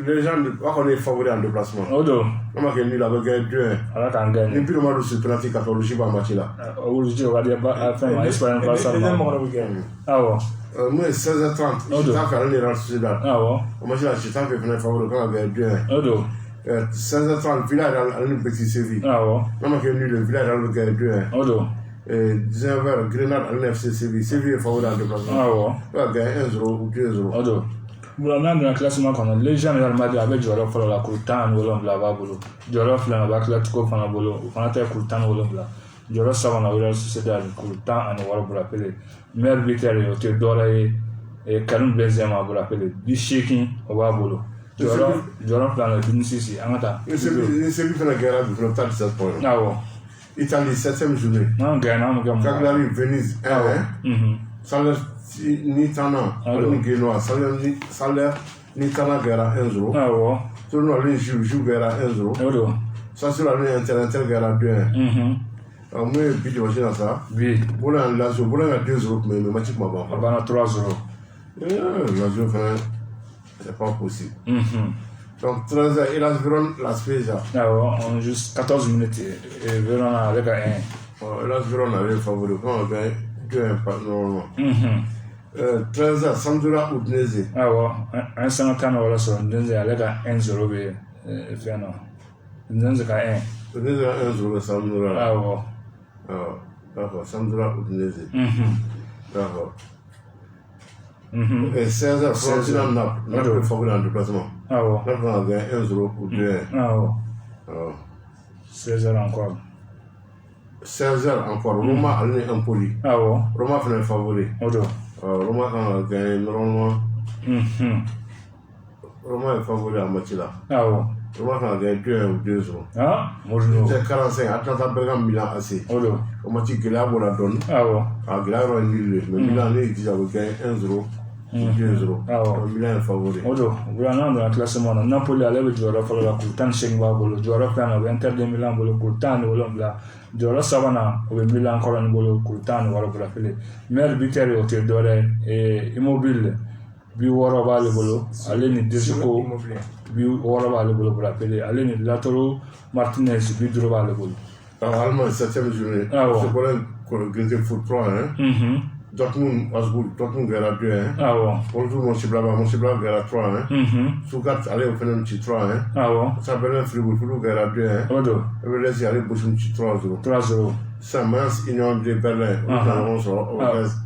Légende, on est favori en déplacement. Odo. On m'a gagné la bagarre 2-1. Alors quand gagne. Et puis le match de penalty catholique va match là. Aujourd'hui, on va dire à fin Espagne pas ça. Ah ouais. Moi 16h30, je t'en fais aller dans ce là. Ah ouais. On m'a dit là, je t'en fais venir favori quand on gagne 2-1. Odo. 16h30, Villarreal a un petit Séville. Ah ouais. On m'a gagné le Villarreal le gagne 2-1. Odo. 19h, Grenade a un FC Séville. Séville est favori en déplacement. Ah ouais. On va gagner 1-0 ou 2-0. Odo. Pour dans le classement qu'on les gens Real Madrid avec joueur pour la Courtan ou là-bas bolo. Joueur là avec l'Atlético fan bolo. On a été Courtan ou là. Joueur ça on a Real Sociedad Courtan en wala pour appeler. Meilleur buteur et Doré et Karim Benzema pour appeler. Du shaking au bolo. Joueur plan le Vinicius angata. C'est lui qui a gagné le total 17 points. Ah ouais. Italie 7e journée. Non gagne. Cagliari Venise 1-1. Salaire Nitana, Genoa, salaire Nitana gara 1-0. Ah ouais. Tout le monde joue gara 1-0. Ça c'est la ligne Inter gara 2-1. Moi je vais dire ça. Oui. Pour la Lazio, pour la 2-0 mais le match m'a pas. Avant 3-0. Lazio c'est pas possible. Donc 13h et la Vérone la Spezia. Ah ouais, on juste 14 minutes et Vérone avec un 1. La Vérone avait favori quand on gagne 2-1 par normalement. 13h, Sampdoria Udinese. Ah ouais, un 50 wala sur Udinese avec un 1-0 be fait non. Udinese ka 1. Udinese 1-0 Sampdoria. Ah ouais. D'accord, Sampdoria Udinese. D'accord. Et 16h, Fiorentina Naples. Naples est favori en déplacement. Ah ouais. Naples a gagné 1-0 ou 2-1. Ah ouais. 16h encore. 16h encore. Roma a gagné Empoli. Ah ouais. Roma fait un favori. Roma a gagné normalement. Roma est favori en match là. Ah ouais. Roma a gagné 2-1 ou 2-0. Ah, moi je ne sais pas. 45, Atlanta Bergame Milan AC. Au match que là, on la donne. Ah ouais. Ah, Glaro est nul. Mais Milan a dit qu'il a gagné 1-0 ou 2-0. Ah ouais. Milan est favori. Voilà, dans le classement, Napoli a levé joueur pour la Courtan Chengba bolo. Joueur plan au Inter de Milan bolo Courtan ou là. Joueur Savana au Milan encore un bolo Courtan ou pour appeler. Meilleur buteur au Théodore et Immobile. Bi woro ba le bolo aleni Desco bi woro ba le bolo pour appeler aleni Lautaro Martinez bi dro ba le bolo Allemagne, 7e journée. C'est pour le Grisé Foot 3, hein. Dortmund, Asbourg, Dortmund gagne à 2, hein. Ah bon. Bonjour, Mönchengladbach gagne à 3, hein. Stuttgart, allez, on fait un petit 3, hein. Ah bon. Ça Berlin, Fribourg, gagne à 2, hein. Odo. Et puis, laissez aller, boucher un petit 3-0. 3-0. Saint-Mans, Union de Berlin, on sort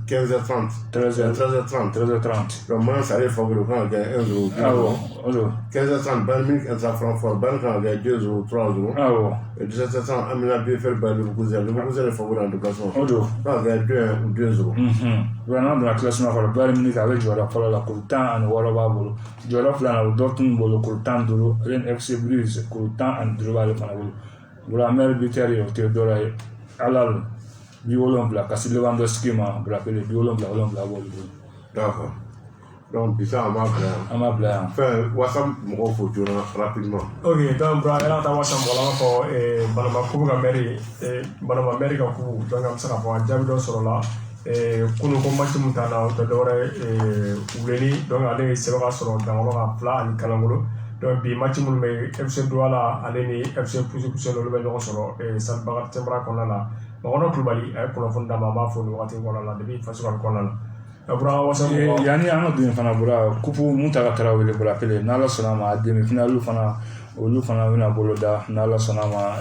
15h30. 13h30. Donc, Mans, allez, favori, on gagne 1-0. Ah bon. Odo. 15h30, Bayern Munich, Francfort, Bayern gagne 2-0, 3-0. Ah bon. Et 17h30, Amiens BFL, Bayern Leverkusen. Leverkusen est favori en déplacement. Odo. On gagne 2-1 ou 2-0. Vraiment, dans la classement, le Bayern Munich avec Jola Fala, la Coultan, and Warababolo. Jola Fala, Dortmund, Bolo, Coultan, Dolo, Ren FC Bruges, Coultan, and Drobal Fanabolo. Voilà, Mel Biterio, Théodora, Alal, Biolon Black, Cassi Lewandowski, ma rappelé Biolon Black, D'accord. Donc, ça, à ma blague. Enfin, WhatsApp, mon faut rapidement. Ok, donc, là, on WhatsApp, pour Banama Kuga Mary, Banama America, donc, I'm saying, pour Javido Sorola, Kuno Komati Mutana, Tadore, Uleni, donc, allez, c'est vrai, sur un plat, et Kalangulo. Donc, bi match mun me FC Douala aleni FC Poussé le level solo et Salbagat Tembra konala bagono klubali ay kono fonda mama fo no wati konala debi faso konala abura wasa yani anga dun fana bura kupu mutaka tarawele bura pele nala sonama demi finalu fana olu fana wina boloda nala sonama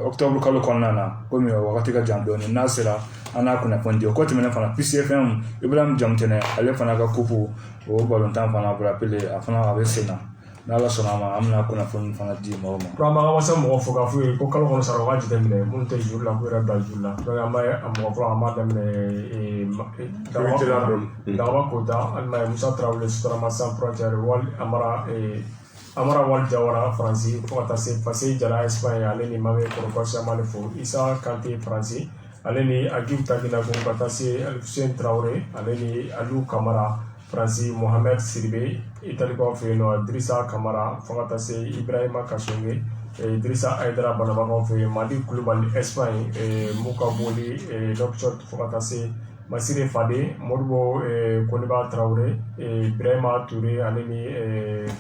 octobre kalo konana komi wakati ka jandoni nasira ana kuna fondi ko timena fana PCFM Ibrahim Jamtene ale fana ka kupu o balontan fana bura pele afana avesena nala sonama amna kuna fondi fana di mama prama wasa mo foka fu ko kalo kono saro waji demne mun te jurla ko ra dajula do ama mo fo ama demne dawa ko da alma musa trawle sutrama sans frontière wal amara wal jawara franci fo ta se passé jala Espagne ale ni mame ko ko sama le fo Isa Kanté franci ale ni agib tagina ko ta se Hussein Traoré ale ni Alou Kamara Franci Mohamed Sirbe Italie ko fe no Idrissa Kamara fo ta se Ibrahima Kashonge Idrissa Aidara Banama ko fe Madi Koulibaly Espagne Moukaboli Nokchot fo ta se Masire Fade, Morbo Koniba Traoré, Ibrahima Touré, Aleni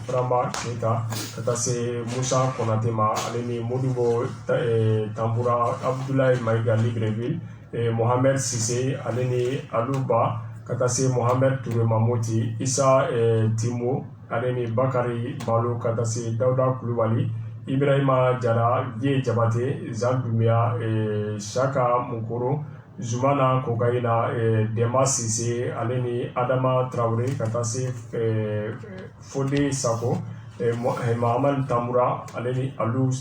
Framba Keita, Katase Moussa Konatema, Aleni Modibo Tambura, Abdoulaye Maïga Libreville, Mohamed Sissé, Aleni Alouba, Katase Mohamed Touré Mamouti, Issa Timo, Aleni Bakari Balo, Katase Daouda Koulibaly, Ibrahima Diarra, Guy Diabaté, Zak Doumia, Chaka Moukoro, Zumana Kokaina Dema Sise Aleni Adama Traoré Katase Fode Sako Mohamed Tamura Aleni Alou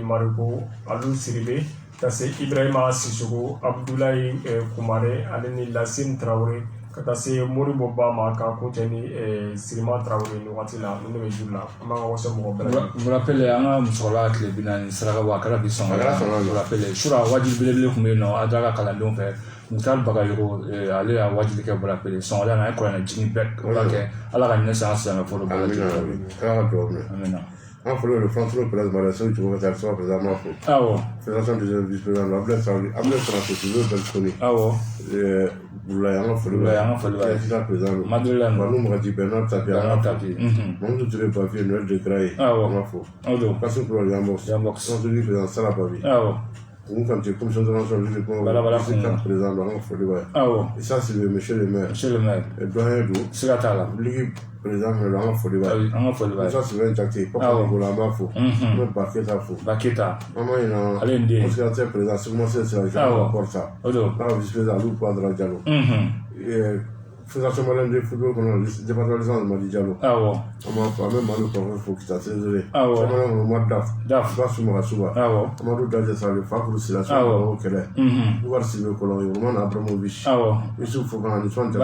Mariko Alou Siribe Tase Ibrahima Sissoko Abdoulaye Koumare Aleni Lassine Traoré Katase Moribo Bama ka konteni Sirima Traoré ni wati la mun be julla ama wasa mo bela vous rappelez anga musola kle binani saraka wakara bi son vous rappelez sura wajib bele kumbe no adaka kala don fe mutal bagayro ale a wajib ke vous rappelez son la na ko na jini bek wala ke ala ka nesa sa na folo bala amina en follow le front le président tu vas faire ça président ah bon fédération des vice-président Abdel Transfert Belkoni ah bon Boulaye en follow président Madeleine nous me dit Bernard Tapia mon tout le papier Noël de Cray ah bon parce que pour le Jambox on te dit président Salah Babi ah bon quand tu es commission de l'ensemble président dans follow ah bon et ça c'est le monsieur le maire et doyen d'eau c'est la tala président de l'ensemble ça c'est bien tactique pour que la main faut même Baketa maman il a parce que président c'est comment c'est ça pour ça là vice-président Lou Quadra Diallo et fédération malienne de football qu'on a départemental de Madi Diallo on m'a pas même Malou qu'on faut qu'il t'a désolé ça m'a le mois d'af pas sur moi souvent on m'a dit d'aller ça le faire pour c'est la chose au Québec voir si le colon on a Abramovich il faut qu'on a une soin de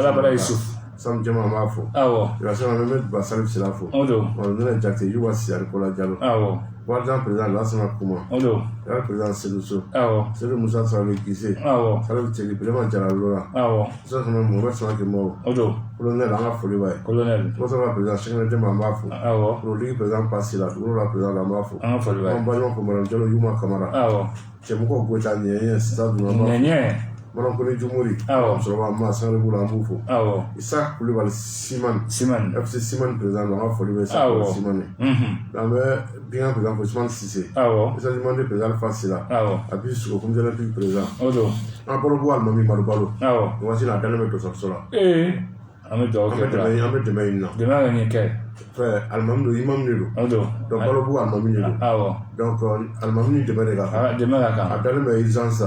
Sam Jama Mafo. Il va se mettre Bassalif Silafo. On a déjà eu aussi à Nicolas Diallo. Par exemple, président Lassana Kouma. Le président Selouso. C'est le Moussa Salé Kissé. Ça veut dire que le président Diallo. Ça, c'est un mauvais soin que moi. Colonel Anga Foliway. Colonel. Moi, ça va président Chengel de Mamafo. Le président Passila. Le président Lamafo. On va dire que Mme Diallo Yuma Kamara. C'est beaucoup de Gouetaniens, c'est ça, du Mamafo. Mana Kone Jumuri, Soroba Massan Boulan Boufo, Issa Koulibaly Simane, FC Simane président de la folie, Simane. Dans le bien président pour Simane Sissé, les aliments de président Facila, appui sur le comité de président. En Polo Almami Malubalo, voici la dernière méthode sur cela. Ahmed demain frère Almamdo Imam Nido donc Balobu Almami Nido donc Almami demain a tellement de urgence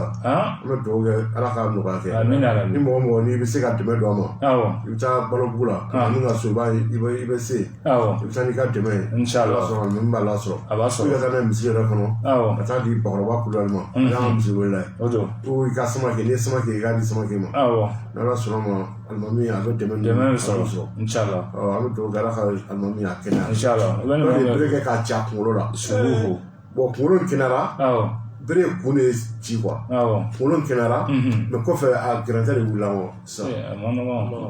me doge alaka no ka ke ni mo ni be se ka demain do ma you ta Balobu la ni na so ba ibe se you ta ni ka demain inshallah so me ba la so abaso ya kana mi se ra kono ata di bokro ba kulu alma ya mi se wala o ka sama ke ni sama ke ga di sama ke ma na la so ma Almami a demain so inshallah am to gara ka Almami a kena inshallah bere ka cha kulo la suhu bo kulo kinara bere kune ci quoi kulo kinara me ko fe a grandeur wula mo sa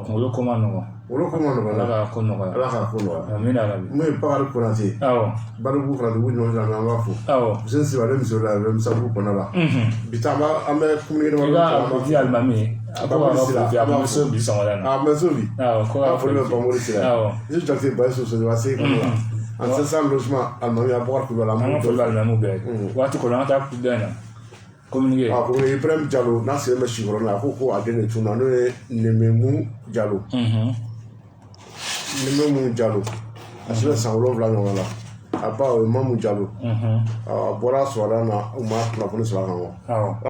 kulo komano ala ka kono amina rabbi me pagal konati balu bu fana du no la ma fu je sais pas même sur la même ça bu konala bitama ame kumni de wala ko Almami a so bi sangala na Amazobi ko a folo ba mo risila je jacté ba so so va se comme en 500 logements Almami a boire pour la mo folo la mo be watu ko na ta ku dana communiquer ko Ibrahim Diallo na se me shigoro na ko adene tuna no Nememu Diallo Nememu Diallo asile sanwolo vla no la apa Mamu Diallo bora so na uma na ko so la